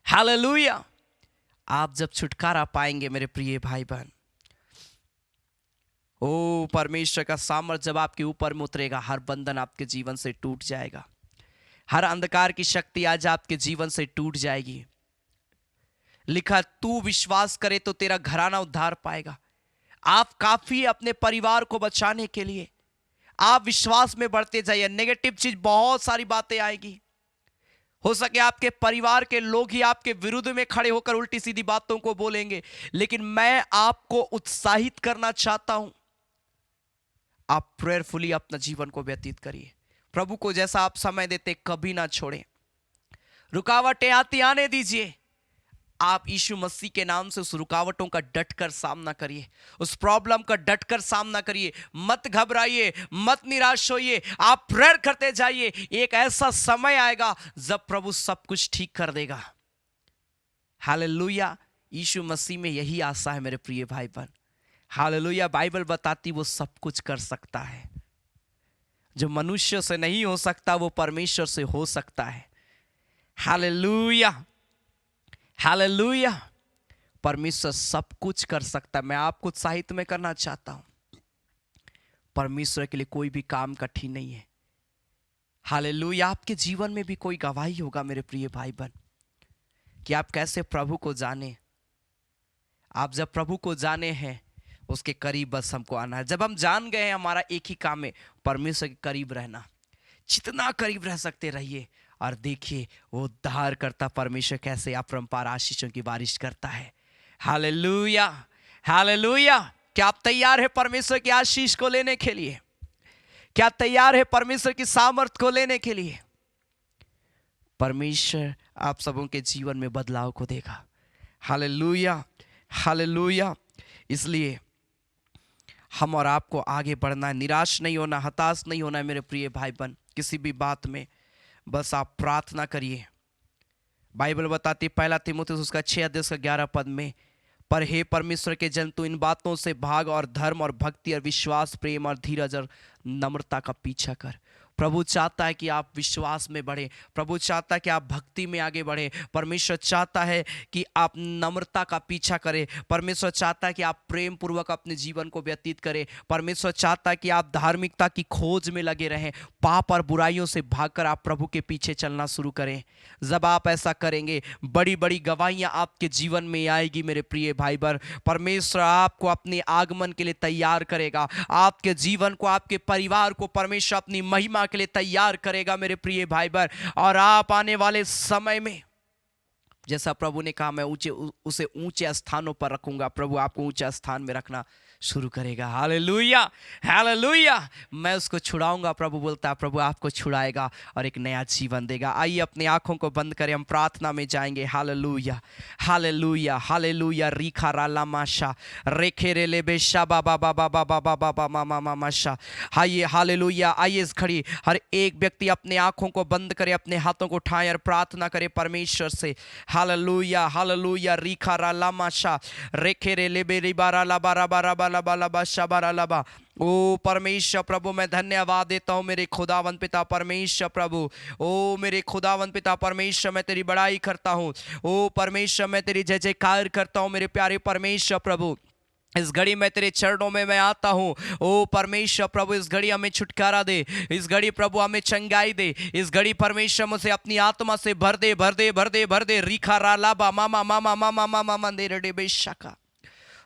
A: hallelujah. आप जब छुटकारा पाएंगे मेरे प्रिय भाई बहन, ओ परमेश्वर का सामर्थ्य जब आपके ऊपर में उतरेगा, हर बंधन आपके जीवन से टूट जाएगा। हर अंधकार की शक्ति आज आपके जीवन से टूट जाएगी। लिखा, तू विश्वास करे तो तेरा घराना उद्धार पाएगा। आप काफी है अपने परिवार को बचाने के लिए। आप विश्वास में बढ़ते जाइए। नेगेटिव चीज बहुत सारी बातें आएगी। हो सके आपके परिवार के लोग ही आपके विरुद्ध में खड़े होकर उल्टी सीधी बातों को बोलेंगे, लेकिन मैं आपको उत्साहित करना चाहता हूं, आप प्रेयरफुली अपना जीवन को व्यतीत करिए। प्रभु को जैसा आप समय देते कभी ना छोड़ें। रुकावटें आती आने दीजिए। आप यीशु मसीह के नाम से उस रुकावटों का डटकर सामना करिए, उस प्रॉब्लम का डटकर सामना करिए। मत घबराइए, मत निराश होइए। आप प्रेयर करते जाइए। एक ऐसा समय आएगा जब प्रभु सब कुछ ठीक कर देगा। हालेलुया। यीशु मसीह में यही आशा है मेरे प्रिय भाई बहन। हालेलुया। बाइबल बताती वो सब कुछ कर सकता है। जो मनुष्य से नहीं हो सकता वो परमेश्वर से हो सकता है। Hallelujah, hallelujah. परमेश्वर सब कुछ कर सकता है। मैं आपको उत्साहित में करना चाहता हूं, परमेश्वर के लिए कोई भी काम कठिन नहीं है। हालेलुया। आपके जीवन में भी कोई गवाही होगा मेरे प्रिय भाई बहन कि आप कैसे प्रभु को जाने। आप जब प्रभु को जाने हैं उसके करीब बस हमको आना है। जब हम जान गए हैं हमारा एक ही काम है, परमेश्वर के करीब रहना। जितना करीब रह सकते रहिए और देखिए वो उद्धार करता परमेश्वर कैसे अपरंपार आशीषों की बारिश करता है। Hallelujah, hallelujah. क्या आप तैयार है परमेश्वर की आशीष को लेने के लिए? क्या तैयार है परमेश्वर की सामर्थ को लेने के लिए? परमेश्वर आप सबों के जीवन में बदलाव को देगा। Hallelujah, hallelujah. इसलिए हम और आपको आगे बढ़ना है, निराश नहीं होना, हताश नहीं होना है मेरे प्रिय भाई बहन। किसी भी बात में बस आप प्रार्थना करिए। बाइबल बताती 1 तीमुथियुस उसका 6:11 पद में, पर हे परमेश्वर के जन, तू इन बातों से भाग और धर्म और भक्ति और विश्वास, प्रेम और धीरज और नम्रता का पीछा कर। प्रभु चाहता है कि आप विश्वास में बढ़ें। प्रभु चाहता है कि आप भक्ति में आगे बढ़ें। परमेश्वर चाहता है कि आप नम्रता का पीछा करें। परमेश्वर चाहता है कि आप प्रेम पूर्वक अपने जीवन को व्यतीत करें। परमेश्वर चाहता है कि आप धार्मिकता की खोज में लगे रहें। पाप और बुराइयों से भागकर आप प्रभु के पीछे चलना शुरू करें। जब आप ऐसा करेंगे बड़ी बड़ी गवाहियां आपके जीवन में आएगी मेरे प्रिय भाई बहन। परमेश्वर आपको अपने आगमन के लिए तैयार करेगा। आपके जीवन को, आपके परिवार को परमेश्वर अपनी महिमा के लिए तैयार करेगा मेरे प्रिय भाई बहन। और आप आने वाले समय में, जैसा प्रभु ने कहा, मैं उसे ऊंचे स्थानों पर रखूंगा, प्रभु आपको ऊंचे स्थान में रखना शुरू करेगा। Hallelujah, hallelujah. मैं उसको छुड़ाऊंगा, प्रभु बोलता है। प्रभु आपको छुड़ाएगा और एक नया जीवन देगा। आइए अपनी आंखों को बंद करें, हम प्रार्थना में जाएंगे। Hallelujah, hallelujah, hallelujah. रीखा राला माशा रेखे रे ले बेशा बाबा बाबा बाबा बाबा बाबा मामा माशा। आइए, हालेलुया। आइए इस घड़ी हर एक व्यक्ति अपने आंखों को बंद करे, अपने हाथों को उठाएं और प्रार्थना करे परमेश्वर से। Hallelujah, hallelujah. रीखा राला माशा रेखे रे ले बेरी बारा ला बारा बारा लबा। ओ परमेश्वर प्रभु, मैं धन्यवाद देता हूँ मेरे खुदावंत पिता परमेश्वर प्रभु। ओ मेरे खुदावंत पिता परमेश्वर, मैं तेरी बड़ाई करता हूँ। ओ परमेश्वर, मैं तेरी जय जयकार करता हूँ मेरे प्यारे परमेश्वर प्रभु। इस घड़ी में तेरे चरणों में मैं आता हूँ। ओ परमेश्वर प्रभु, इस घड़ी हमें छुटकारा दे। इस घड़ी प्रभु हमें चंगाई दे। इस घड़ी परमेश्वर मुझे अपनी आत्मा से भर दे, भर दे, भर दे, भर दे। रीखा रालाबा मामा मामा मामा मामा मंदिर डे बेशका।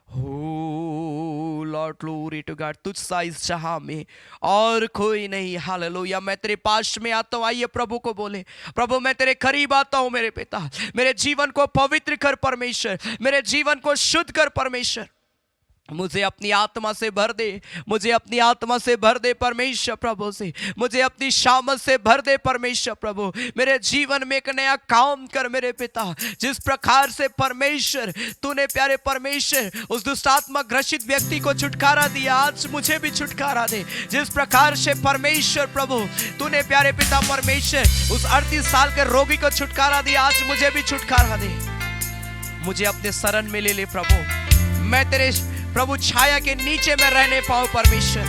A: हो लॉर्ड, ग्लोरी टू गॉड। तुझ सा इस जहां में और कोई नहीं। हालेलुया। मैं तेरे पास में आता हूं। आइए प्रभु को बोले, प्रभु मैं तेरे करीब आता हूं मेरे पिता। मेरे जीवन को पवित्र कर परमेश्वर, मेरे जीवन को शुद्ध कर परमेश्वर। मुझे अपनी आत्मा से भर दे, मुझे अपनी आत्मा से भर दे परमेश्वर प्रभु से। मुझे अपनी शामत से भर दे परमेश्वर प्रभु। मेरे जीवन में एक नया काम कर मेरे पिता। जिस प्रकार से परमेश्वर तूने प्यारे परमेश्वर उस दुष्टात्मा ग्रसित व्यक्ति को छुटकारा दिया, आज मुझे भी छुटकारा दे। जिस प्रकार से परमेश्वर प्रभु तूने प्यारे पिता परमेश्वर उस 38 साल के रोगी को छुटकारा दिया, आज मुझे भी छुटकारा दे। मुझे अपने शरण में ले ले प्रभु। मैं तेरे प्रभु छाया के नीचे में रहने पाऊं परमेश्वर,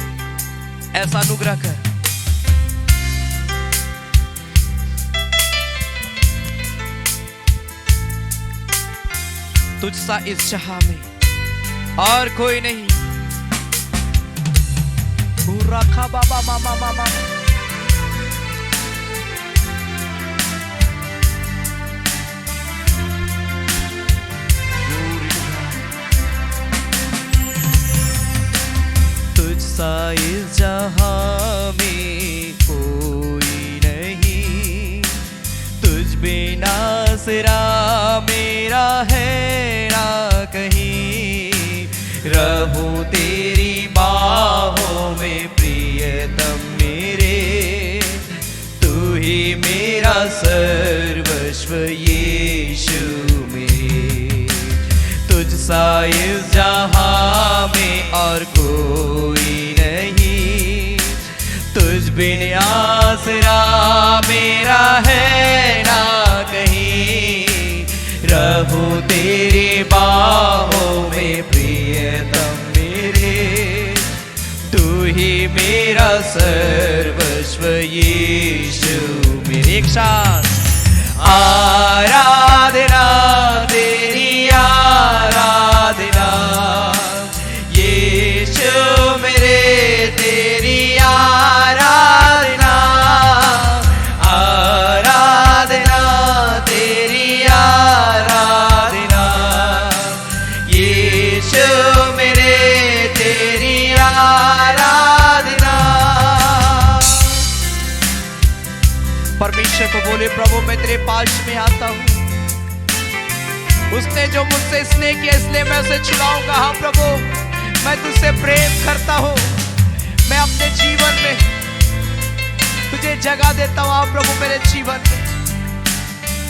A: ऐसा अनुग्रह कर। तुझ सा इस जहां में और कोई नहीं। रखा बाबा मामा मामा।
B: सा इस जहां में कोई नहीं, तुझ बिना सिरा मेरा है ना कहीं। रहूं तेरी बाहों में प्रियतम मेरे, तू ही मेरा सर्वस्व यीशु मेरे। तुझ सा इस जहां में और कोई नहीं, तुझ बिन आसरा मेरा है ना कहीं। रहूं तेरी बाहों में प्रियतम मेरे, तू ही मेरा सर्वस्व यीशु मेरे। एक साथ आराधना तेरी आराधना, यीशु मेरे तेरी आराधना। आराधना तेरी आराधना, यीशु मेरे तेरी आराधना।
A: परमेश्वर को बोले, प्रभु मैं तेरे पास में आता हूँ। उसने जो मुझसे स्नेह किया इसलिए मैं उसे छुड़ाऊंगा। हाँ प्रभु, मैं तुझसे प्रेम करता हूँ। मैं अपने जीवन में तुझे जगह देता हूँ। हाँ प्रभु, मेरे जीवन में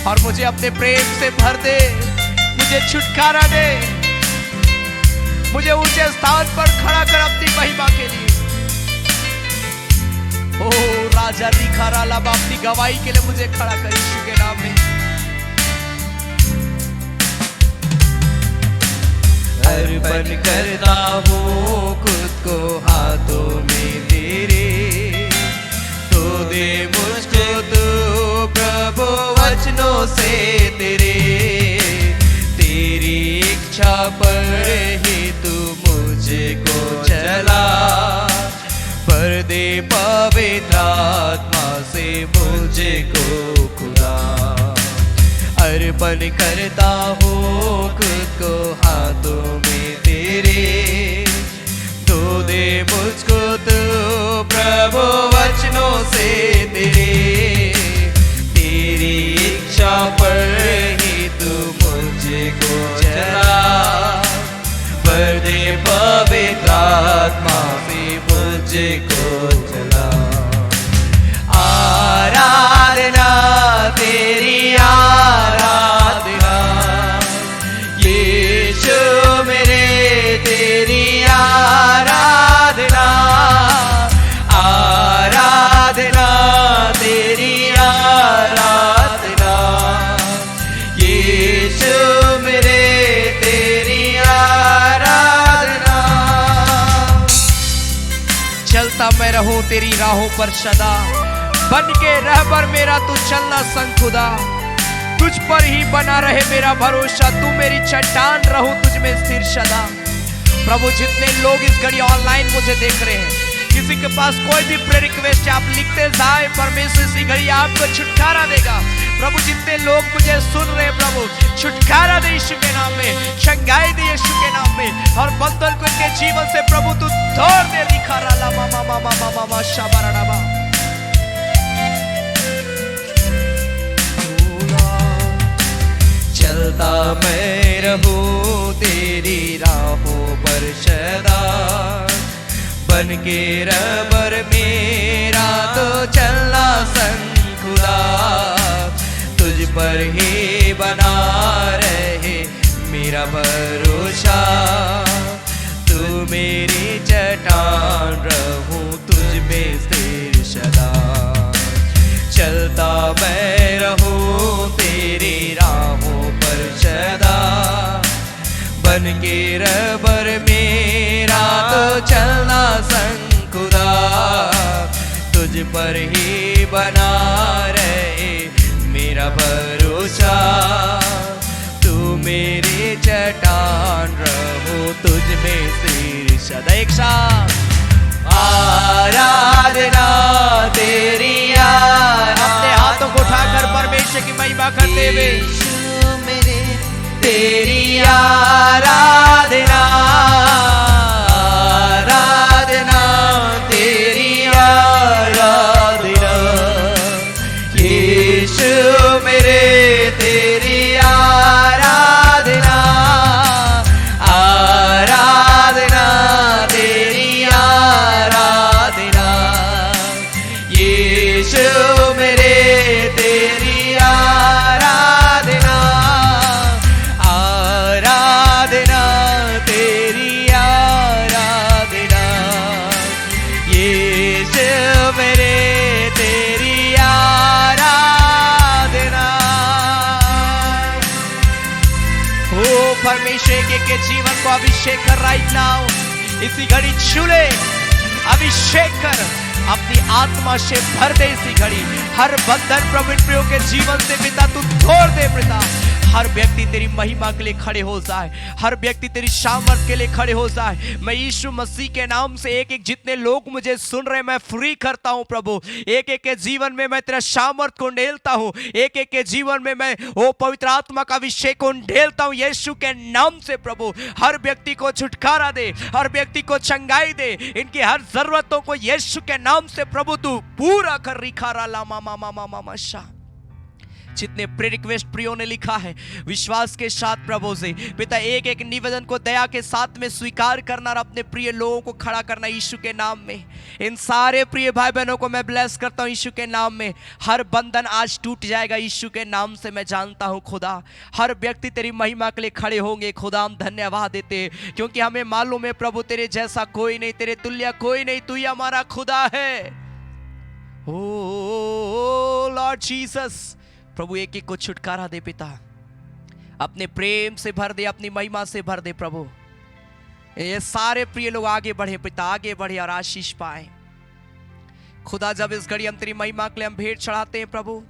A: और मुझे अपने प्रेम से भर दे, मुझे छुटकारा दे, मुझे ऊंचे स्थान पर खड़ा कर अपनी महिमा के लिए। ओ राजा दिखारा लब अपनी गवाही के लिए मुझे खड़ा कर यीशु के नाम में।
B: अर्पण करता हूँ खुद को हाथों में तेरे, तो दे मुझको तू प्रभु वचनों से तेरे। तेरी इच्छा पर ही तू मुझे को चला, पर दे पवित्र आत्मा से मुझे को खुदा। अर्पण करता हूँ खुद को हाथों में तेरे, तो दे मुझको तू प्रभु वचनों से तेरे। तेरी इच्छा पर ही तू मुझे को चला, पर दे पवित्र आत्मा से मुझे को चला। आराधना तेरी आराधना, यीशु मेरे तेरी आराधना। आराधना तेरी आराधना, यीशु मेरे तेरी आराधना।
A: चलता मैं रहूं तेरी राहों पर सदा, बन के रहबर मेरा तू चलना संग खुदा। तुझ पर ही बना रहे मेरा भरोसा, तू मेरी चट्टान रहूं तुझ में स्थिर सदा। प्रभु, जितने लोग इस घड़ी ऑनलाइन मुझे देख रहे हैं, किसी के पास कोई भी प्रेयर रिक्वेस्ट है, आप लिखते जाए, परमेश्वर इसी घड़ी आपको छुटकारा देगा। प्रभु, जितने लोग मुझे सुन रहे हैं, प्रभु छुटकारा दे यीशु के नाम में, शंगाई दे यीशु के नाम में, और बंधन को इनके जीवन से प्रभु तू तोड़ दे। दिखारा ला मामा मामा मामा मामा शाबाराडा।
B: चलता मैं रहूं तेरी राहों पर सदा, बन के रबर मेरा तो चलना संग खुदा। तुझ पर ही बना रहे मेरा भरोसा, तू मेरी चट्टान रहूं तुझ में स्थिर सदा। चलता मैं रहूं तेरी राहों पर सदा, बन के रबर मेरा तो चलना संग खुदा। तुझ पर ही बना रहे मेरा भरोसा, तू मेरी चट्टान रहो तुझ में स्थिर सदा। एक साथ आराधना तेरी
A: अपने हाथों को उठाकर परमेश्वर की महिमा करते हुए
B: मेरे तेरी आराधना आराधना परमेश्वर एक के जीवन को अभिषेक कर राइट नाउ, इसी घड़ी छू ले, अभिषेक कर, अपनी आत्मा से भर दे इसी घड़ी। हर बंधन प्रभु इन प्रियो के जीवन से पिता तू तोड़ दे पिता। हर व्यक्ति तेरी महिमा के लिए खड़े हो जाए, हर व्यक्ति तेरी सामर्थ के लिए खड़े हो जाए। मैं यीशु मसीह के नाम से एक एक जितने लोग मुझे सुन रहे मैं फ्री करता हूं प्रभु। एक एक के जीवन में मैं तेरा सामर्थ को ढेलता हूं, एक एक के जीवन में मैं ओ पवित्र आत्मा का अभिषेक को ढेलता हूं यीशु के नाम से प्रभु। हर व्यक्ति को छुटकारा दे, हर व्यक्ति को चंगाई दे, इनकी हर जरूरतों को यीशु के नाम से प्रभु तू पूरा कर। रिखारा लामा मामा मामा माशा। जितने प्रे रिक्वेस्ट प्रियो ने लिखा है विश्वास के साथ प्रभु से पिता एक एक निवेदन को दया के साथ में स्वीकार करना और अपने प्रिय लोगों को खड़ा करना यीशु के नाम में। इन सारे प्रिय भाई बहनों को मैं ब्लेस करता हूं यीशु के नाम में। हर बंधन आज टूट जाएगा यीशु के नाम से मैं जानता हूं खुदा। हर व्यक्ति तेरी महिमा के लिए खड़े होंगे खुदा। हम धन्यवाद देते हैं क्योंकि हमें मालूम है प्रभु तेरे जैसा कोई नहीं, तेरे तुल्य कोई नहीं, तू ही हमारा खुदा है। ओ लॉर्ड जीसस प्रभु एक एक को छुटकारा दे पिता, अपने प्रेम से भर दे, अपनी महिमा से भर दे प्रभु। ये सारे प्रिय लोग आगे बढ़े पिता, आगे बढ़े और आशीष पाए खुदा। जब इस घड़ी हम तेरी महिमा के लिए हम भेंट चढ़ाते हैं प्रभु,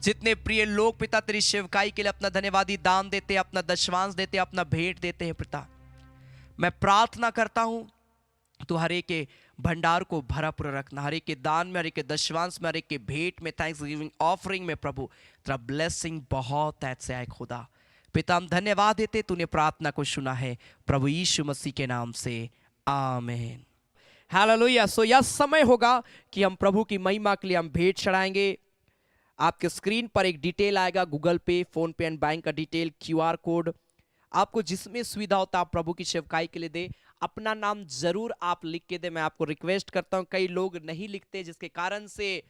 B: जितने प्रिय लोग पिता तेरी सेवकाई के लिए अपना धन्यवादी दान देते हैं, अपना दशवांश देते हैं, अपना भेंट देते हैं पिता, मैं प्रार्थना करता हूं तो हर एक के भंडार को भरा पूरा रखना, हर एक के दान में, हर एक के दशवांश में, हर एक के भेंट में, थैंक्स गिविंग ऑफरिंग में प्रभु तेरा ब्लेसिंग बहुत ऐसे आए खुदा। पिता हम धन्यवाद देते, तूने प्रार्थना को सुना है प्रभु यीशु मसीह के नाम से, आमीन। हालेलुया। सो यह समय होगा कि हम प्रभु की महिमा के लिए हम भेंट चढ़ाएंगे। आपके स्क्रीन पर एक डिटेल आएगा, गूगल पे, फोन पे एंड बैंक का डिटेल, QR कोड, आपको जिसमें सुविधा होता है आप प्रभु की सेवकाई के लिए दे। अपना नाम जरूर आप लिख के दे, मैं आपको रिक्वेस्ट करता हूं। कई लोग नहीं लिखते जिसके कारण से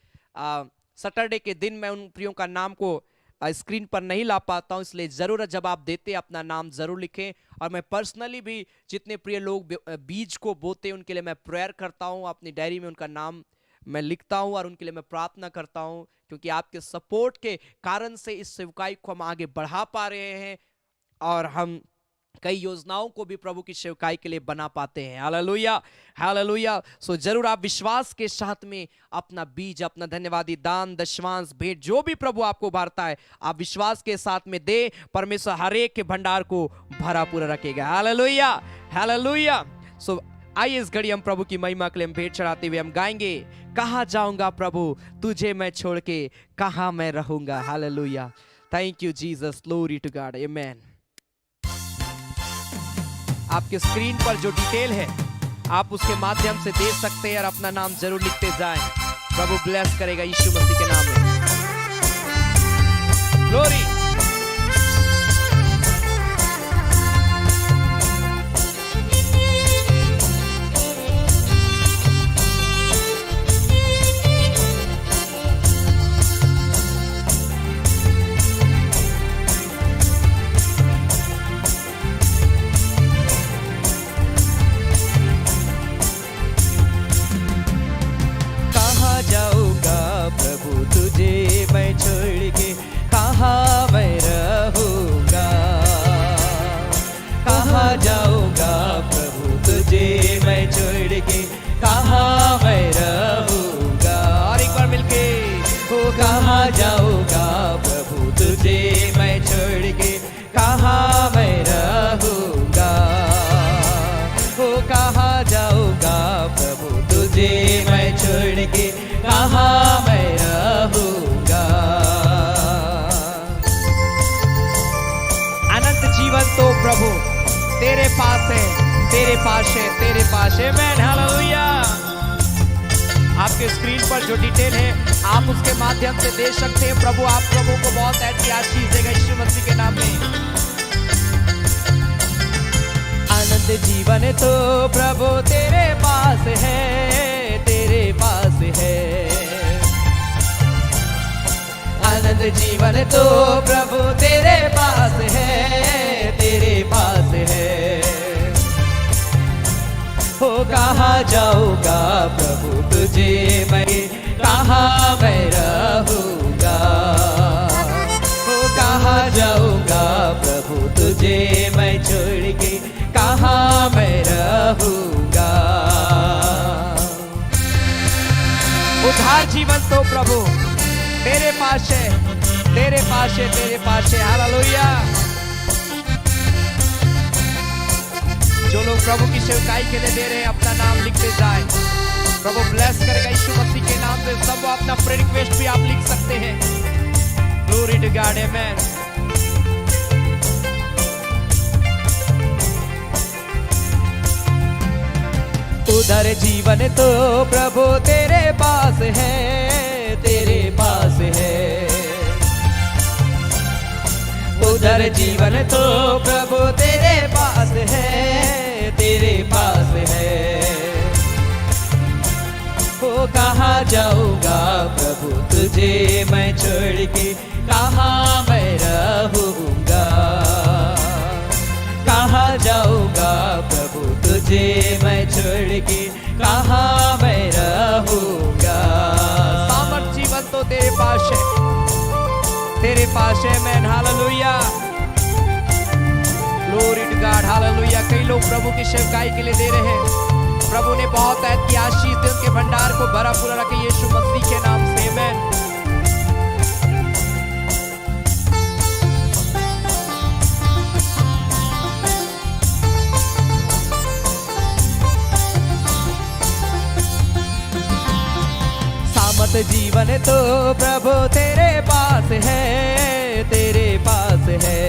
B: सैटरडे के दिन मैं उन प्रियों का नाम को स्क्रीन पर नहीं ला पाता हूं, इसलिए जरूर जब आप देते अपना नाम जरूर लिखें। और मैं पर्सनली भी जितने प्रिय लोग बीज को बोते उनके लिए मैं प्रेयर करता हूं, अपनी डायरी में उनका नाम मैं लिखता हूं और उनके लिए मैं प्रार्थना करता हूं, क्योंकि आपके सपोर्ट के कारण से इस सेवकाई को हम आगे बढ़ा पा रहे हैं और हम कई योजनाओं को भी प्रभु की सेवकाई के लिए बना पाते हैं। Hallelujah, hallelujah. सो जरूर आप विश्वास के साथ में अपना बीज, अपना धन्यवादी दान, दशवांश, भेंट जो भी प्रभु आपको बांटता है आप विश्वास के साथ में दे। परमेश्वर हर एक के भंडार को भरा पूरा रखेगा। Hallelujah, hallelujah. सो आइए इस घड़ी हम प्रभु की महिमा के लिए हम भेंट चढ़ाते हुए हम गाएंगे, कहाँ जाऊंगा प्रभु तुझे मैं छोड़ के, कहाँ मैं रहूंगा। Hallelujah, thank you Jesus, glory to God, amen. आपके स्क्रीन पर जो डिटेल है आप उसके माध्यम से दे सकते हैं और अपना नाम जरूर लिखते जाएं। प्रभु ब्लेस करेगा यीशु मसीह के नाम में। ग्लोरी। मैं छोड़ के कहाँ मैं रहूँगा, कहाँ जाऊँगा प्रभु तुझे मैं छोड़ के, कहाँ मैं रहूँगा। और एक बार मिलके, ओ कहाँ जाऊँगा प्रभु तुझे मैं छोड़ के, कहाँ मैं रहूँगा। ओ कहाँ जाऊँगा प्रभु तुझे मैं छोड़ के, कहाँ मैं रहूँगा। अनंत जीवन तो प्रभु तेरे पास है, तेरे पास है, तेरे पास है। आमीन, हालेलुया। आपके स्क्रीन पर जो डिटेल है आप उसके माध्यम से दे सकते हैं। प्रभु आप प्रभु को बहुत ऐसी आशीष देगा यीशु मसीह के नाम में। अनंत जीवन तो प्रभु तेरे पास है, तेरे पास है। अनंत जीवन तो प्रभु तेरे पास है, तेरे पास है। हो कहाँ जाऊँगा प्रभु तुझे मैं, कहाँ मैं रहूँगा। हो कहाँ जाऊँगा प्रभु तुझे जीवन तो प्रभु तेरे पास है, तेरे पास है, तेरे पास है। हालेलुया। जो लोग प्रभु की सेवकाई के लिए दे रहे हैं अपना नाम लिखते जाए, प्रभु ब्लेस करेगा यीशु मसीह के नाम से। सब वो अपना प्रेयर रिक्वेस्ट भी आप लिख सकते हैं। ग्लोरी टू गॉड, आमेन। उधर जीवन तो प्रभु तेरे पास है, तेरे पास है। उधर जीवन तो प्रभु तेरे पास है, तेरे पास है। ओ कहाँ जाऊंगा प्रभु तुझे मैं छोड़ के, कहाँ मैं रहूंगा। कहाँ जाऊंगा प्रभु तुझे मैं छोड़ के, कहाँ मैं रहूंगा। सामर्थ जीवन तो तेरे पास है, तेरे पास है। मैन hallelujah. Glory to God, hallelujah. कई लोग प्रभु की सेवकाई के लिए दे रहे हैं। प्रभु ने बहुत ऐत की आशीष दे, उनके भंडार को भरा पूरा रखे यीशु मसीह के नाम से। आमेन। सामर्थ जीवन तो प्रभु तेरे पास है, तेरे पास है।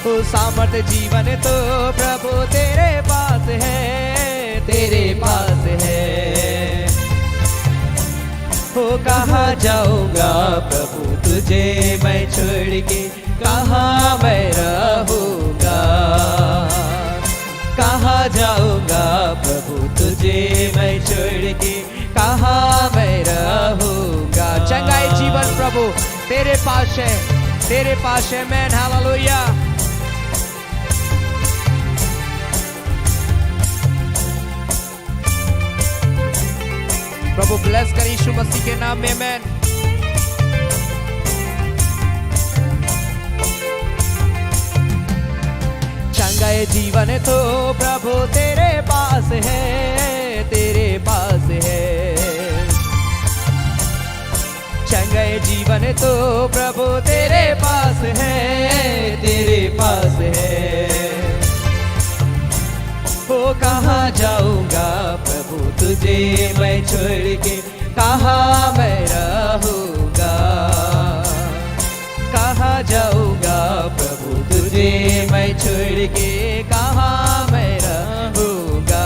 B: ओ सामर्थ जीवन तो प्रभु तेरे पास है, तेरे पास है। ओ कहाँ जाऊंगा प्रभु तुझे मैं छोड़ के, कहाँ मैं रहूंगा। कहाँ जाऊंगा प्रभु तुझे मैं छोड़ के, कहाँ मैं रहूंगा। चंगाई जीवन प्रभु तेरे पास है, तेरे पास है। मैन हालेलुया। प्रभु ब्लेस कर यीशु मसीह के नाम में। आमेन। चंगाई जीवन तो प्रभु तेरे पास है, तेरे पास है। चंगाई जीवन तो प्रभु तेरे पास है, तेरे पास है। ओ कहाँ जाऊंगा प्रभु तुझे मैं छोड़ के, कहाँ मैं रहूंगा। कहाँ जाऊंगा प्रभु तुझे मैं छोड़ के, कहाँ मैं रहूंगा।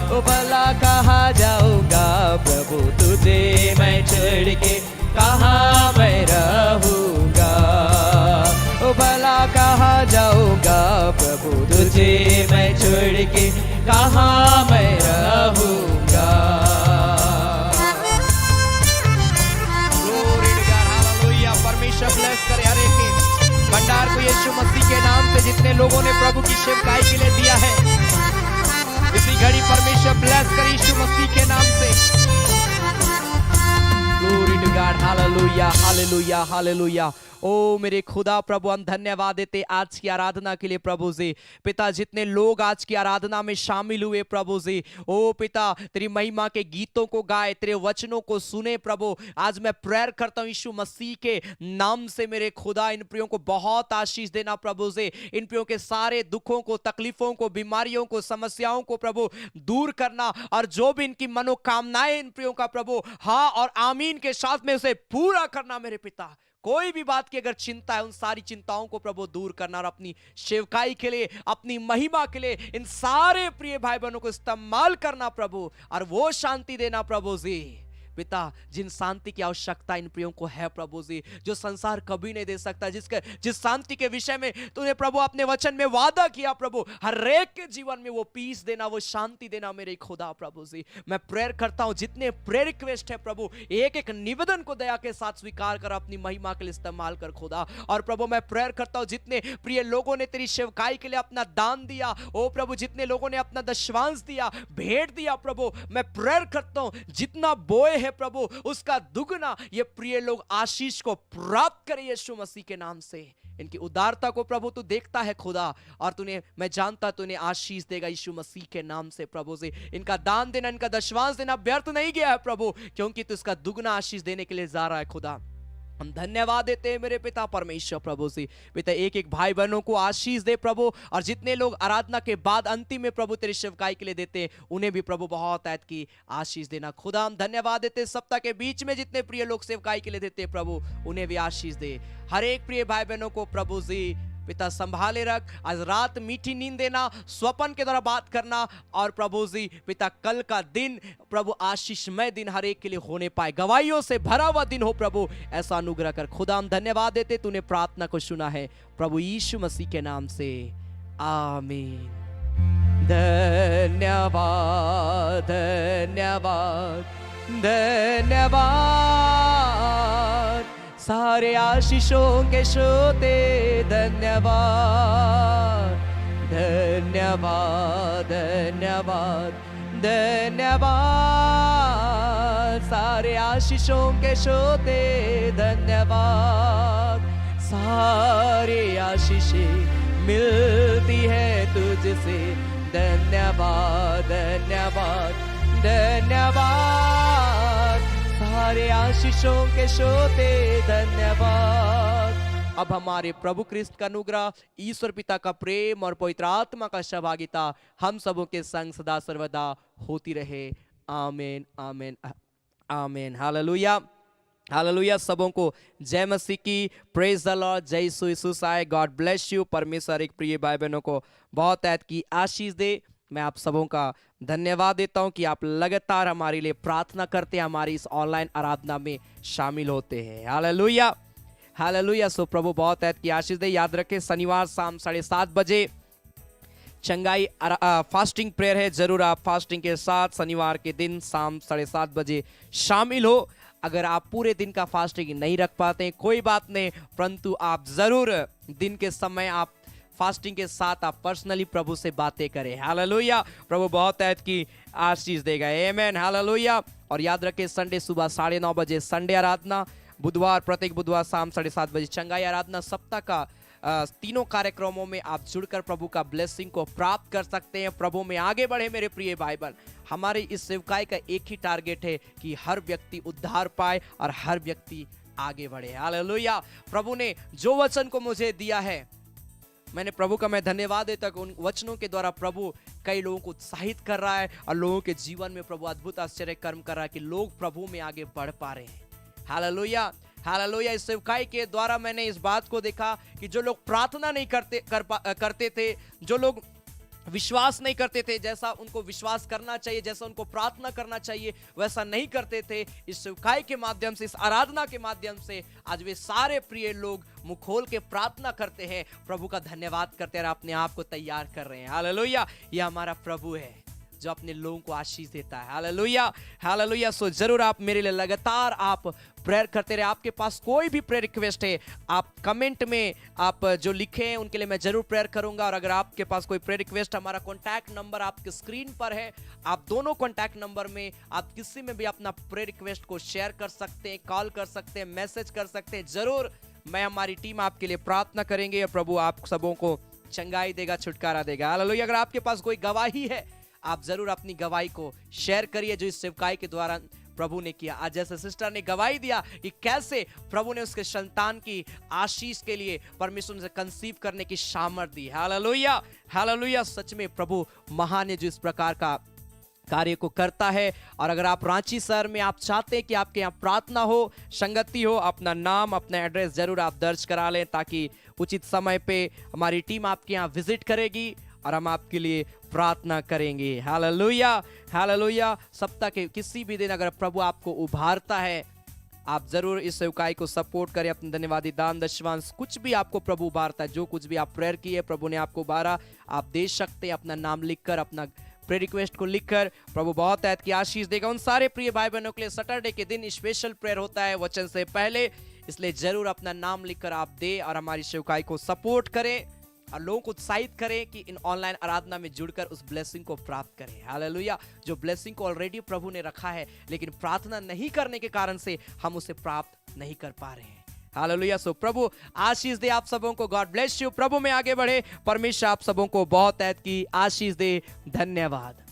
B: ओ भला कहाँ जाऊंगा प्रभु तुझे मैं छोड़ के, कहाँ मैं रहूंगा। ओ भला कहाँ जाऊंगा प्रभु तुझे मैं छोड़ के, कहाँ मैं रहूंगा। Glory to God, hallelujah. परमेश्वर ब्लेस करे हर एक के भंडार को यीशु मसीह के नाम से। जितने लोगों ने प्रभु की सेवकाई के लिए दिया है, इसी घड़ी परमेश्वर ब्लेस करे यीशु मसीह के नाम से। Glory to God, hallelujah, hallelujah, hallelujah. ओ मेरे खुदा प्रभु, हम धन्यवाद देते आज की आराधना के लिए प्रभु जी। पिता, जितने लोग आज की आराधना में शामिल हुए प्रभु जी, ओ पिता तेरी महिमा के गीतों को गाए, तेरे वचनों को सुने प्रभु। आज मैं प्रेयर करता हूँ यीशु मसीह के नाम से मेरे खुदा, इन प्रियों को बहुत आशीष देना प्रभु जी। इन प्रियों के सारे दुखों को, तकलीफों को, बीमारियों को, समस्याओं को प्रभु दूर करना, और जो भी इनकी मनोकामनाएं इन प्रियों का प्रभु हाँ और आमीन के साथ में उसे पूरा करना मेरे पिता। कोई भी बात की अगर चिंता है, उन सारी चिंताओं को प्रभु दूर करना, और अपनी सेवकाई के लिए, अपनी महिमा के लिए इन सारे प्रिय भाई बहनों को इस्तेमाल करना प्रभु, और वो शांति देना प्रभु जी। पिता, जिन शांति की आवश्यकता इन प्रियों को है प्रभु जी, जो संसार कभी नहीं दे सकता, जिस शांति के विषय में तूने प्रभु अपने वचन में वादा किया प्रभु, हर एक के जीवन में वो पीस देना, वो शांति देना मेरे खुदा प्रभु जी। मैं प्रेयर करता हूं, जितने प्रेयर रिक्वेस्ट है प्रभु, एक एक निवेदन को दया के साथ स्वीकार कर, अपनी महिमा के लिए इस्तेमाल कर खुदा। और प्रभु मैं प्रेयर करता हूं, जितने प्रिय लोगों ने तेरी सेवकाई के लिए अपना दान दिया, ओ प्रभु जितने लोगों ने अपना दशवांश दिया, भेंट दिया प्रभु, मैं प्रेयर करता हूं जितना बोए हैं प्रभु, उसका दुगना ये प्रिय लोग आशीष को प्राप्त करें यीशु मसीह के नाम से। इनकी उदारता को प्रभु तू देखता है खुदा, और तूने, मैं जानता तूने आशीष देगा यीशु मसीह के नाम से प्रभु से। इनका दान देना, इनका दशवांश देना व्यर्थ नहीं गया है प्रभु, क्योंकि तू इसका दुगना आशीष देने के लिए जा रहा है खुदा। हम धन्यवाद देते हैं मेरे पिता परमेश्वर प्रभु से। पिता एक एक भाई बहनों को आशीष दे प्रभु, और जितने लोग आराधना के बाद अंतिम में प्रभु तेरी सेवकाई के लिए देते हैं उन्हें भी प्रभु बहुत ऐत की आशीष देना खुदा। हम धन्यवाद देते हैं सप्ताह के बीच में जितने प्रिय लोग सेवकाई के लिए देते हैं प्रभु, उन्हें भी आशीष दे। हर एक प्रिय भाई बहनों को प्रभु जी पिता संभाले रख। आज रात मीठी नींद देना, स्वप्न के द्वारा बात करना, और प्रभु जी पिता कल का दिन प्रभु आशीषमय दिन हर एक के लिए होने पाए, गवाहियों से भरा हुआ दिन हो प्रभु, ऐसा अनुग्रह कर खुदा। हम धन्यवाद देते, तूने प्रार्थना को सुना है प्रभु यीशु मसीह के नाम से, आमीन। धन्यवाद धन्यवाद धन्यवाद, सारे आशीषों के श्रोते धन्यवाद धन्यवाद धन्यवाद धन्यवाद, सारे आशीषों के श्रोते धन्यवाद। सारे आशीषें मिलती है तुझसे, धन्यवाद धन्यवाद धन्यवाद, सारे आशीषों के श्रोते धन्यवाद। अब हमारे प्रभु क्रिस्त का अनुग्रह, ईश्वर पिता का प्रेम और पवित्र आत्मा का सहभागिता हम सबों के संग सदा सर्वदा होती रहे, आमीन आमीन आमीन। Hallelujah hallelujah. सबों को जय मसीह की, प्रेज द लॉर्ड, जय यीशु यीशुसाय, गॉड ब्लेस यू। परमेश्वर एक प्रिय भाई बहनों को बहुत ऐत की आशीष दे। मैं आप सबों का धन्यवाद देता हूं कि आप लगातार हमारे लिए प्रार्थना करते हैं, हमारी इस ऑनलाइन आराधना में शामिल होते हैं। Hallelujah hallelujah. सो प्रभु बहुत ऐत की आशीष दे। याद रखें शनिवार शाम 7:30 बजे चंगाई फास्टिंग प्रेयर है। जरूर आप फास्टिंग के साथ शनिवार के दिन शाम 7:30 बजे शामिल हो। अगर आप पूरे दिन का फास्टिंग नहीं रख पाते हैं कोई बात नहीं, परंतु आप जरूर दिन के समय आप फास्टिंग के साथ आप पर्सनली प्रभु से बातें करें। हालेलुया। प्रभु बहुत ऐत की आशीष देगा, आमीन। हालेलुया। और याद रखें संडे सुबह 9:30 बजे संडे आराधना, बुधवार प्रत्येक बुधवार शाम 7:30 बजे चंगाई आराधना। सप्ताह का तीनों कार्यक्रमों में आप जुड़कर प्रभु का ब्लेसिंग को प्राप्त कर सकते हैं। प्रभु में आगे बढ़े मेरे प्रिय भाई बहन। हमारी इस सेवकाई का एक ही टारगेट है कि हर व्यक्ति उद्धार पाए और हर व्यक्ति आगे बढ़े। हालेलुया। प्रभु ने जो वचन को मुझे दिया है, मैंने प्रभु का मैं धन्यवाद देता हूं, उन वचनों के द्वारा प्रभु कई लोगों को उत्साहित कर रहा है और लोगों के जीवन में प्रभु अद्भुत आश्चर्य कर्म कर रहा है कि लोग प्रभु में आगे बढ़ पा रहे हैं। Hallelujah hallelujah. इस सेवकाई के द्वारा मैंने इस बात को देखा कि जो लोग प्रार्थना नहीं करते थे, जो लोग विश्वास नहीं करते थे, जैसा उनको विश्वास करना चाहिए, जैसा उनको प्रार्थना करना चाहिए, वैसा नहीं करते थे, इस सेवकाई के माध्यम से, इस आराधना के माध्यम से आज वे सारे प्रिय लोग मुंह खोल के प्रार्थना करते हैं, प्रभु का धन्यवाद करते हैं और अपने आप को तैयार कर रहे हैं। हालेलुया। ये हमारा प्रभु है जो अपने लोगों को आशीष देता है। Hallelujah hallelujah. सो जरूर आप मेरे लिए लगातार आप प्रेयर करते रहे। आपके पास कोई भी प्रेयर रिक्वेस्ट है, आप कमेंट में आप जो लिखे हैं उनके लिए मैं जरूर प्रेयर करूंगा। और अगर आपके पास कोई प्रेयर रिक्वेस्ट, हमारा कॉन्टैक्ट नंबर आपके स्क्रीन पर है, आप दोनों कॉन्टैक्ट नंबर में आप किसी में भी अपना प्रेयर रिक्वेस्ट को शेयर कर सकते हैं, कॉल कर सकते हैं, मैसेज कर सकते हैं। जरूर मैं, हमारी टीम आपके लिए प्रार्थना करेंगे और प्रभु आप सबों को चंगाई देगा, छुटकारा देगा। हालेलुया। अगर आपके पास कोई गवाही है, आप जरूर अपनी गवाही को शेयर करिए जो इस सेवकाई के द्वारा प्रभु ने किया। आज जैसे सिस्टर ने गवाही दिया कि कैसे प्रभु ने उसके संतान की आशीष के लिए परमेश्वर से कंसीव करने की सामर्थ दी। Hallelujah hallelujah. सच में प्रभु महान है जो इस प्रकार का कार्य को करता है। और अगर आप रांची शहर में आप चाहते हैं कि आपके यहाँ प्रार्थना हो, संगति हो, अपना नाम, अपना एड्रेस जरूर आप दर्ज करा लें, ताकि उचित समय पे हमारी टीम आपके यहाँ विजिट करेगी और हम आपके लिए प्रार्थना करेंगे। Hallelujah hallelujah. सप्ताह के किसी भी दिन अगर प्रभु आपको उभारता है, आप जरूर इस सेवकाई को सपोर्ट करें। अपने धन्यवादी दान दशवांश कुछ भी आपको प्रभु उभारता है, जो कुछ भी आप प्रेयर किए प्रभु ने आपको उभारा, आप दे सकते हैं। अपना नाम लिखकर, अपना प्रेयर रिक्वेस्ट को लिखकर, प्रभु बहुत ऐत की आशीष देगा। उन सारे प्रिय भाई बहनों के लिए सैटरडे के दिन स्पेशल प्रेयर होता है वचन से पहले, इसलिए जरूर अपना नाम लिखकर आप दे और हमारी सेवकाई को सपोर्ट करें। और लोगों को उत्साहित करें कि इन ऑनलाइन आराधना में जुड़कर उस ब्लेसिंग को प्राप्त करें। हालेलुया। जो ब्लेसिंग को ऑलरेडी प्रभु ने रखा है, लेकिन प्रार्थना नहीं करने के कारण से हम उसे प्राप्त नहीं कर पा रहे हैं। हालेलुया। सो प्रभु आशीष दे आप सबों को। God bless you. प्रभु में आगे बढ़े। परमेश्वर आप सबों को बहुत ऐत की आशीष दे। धन्यवाद।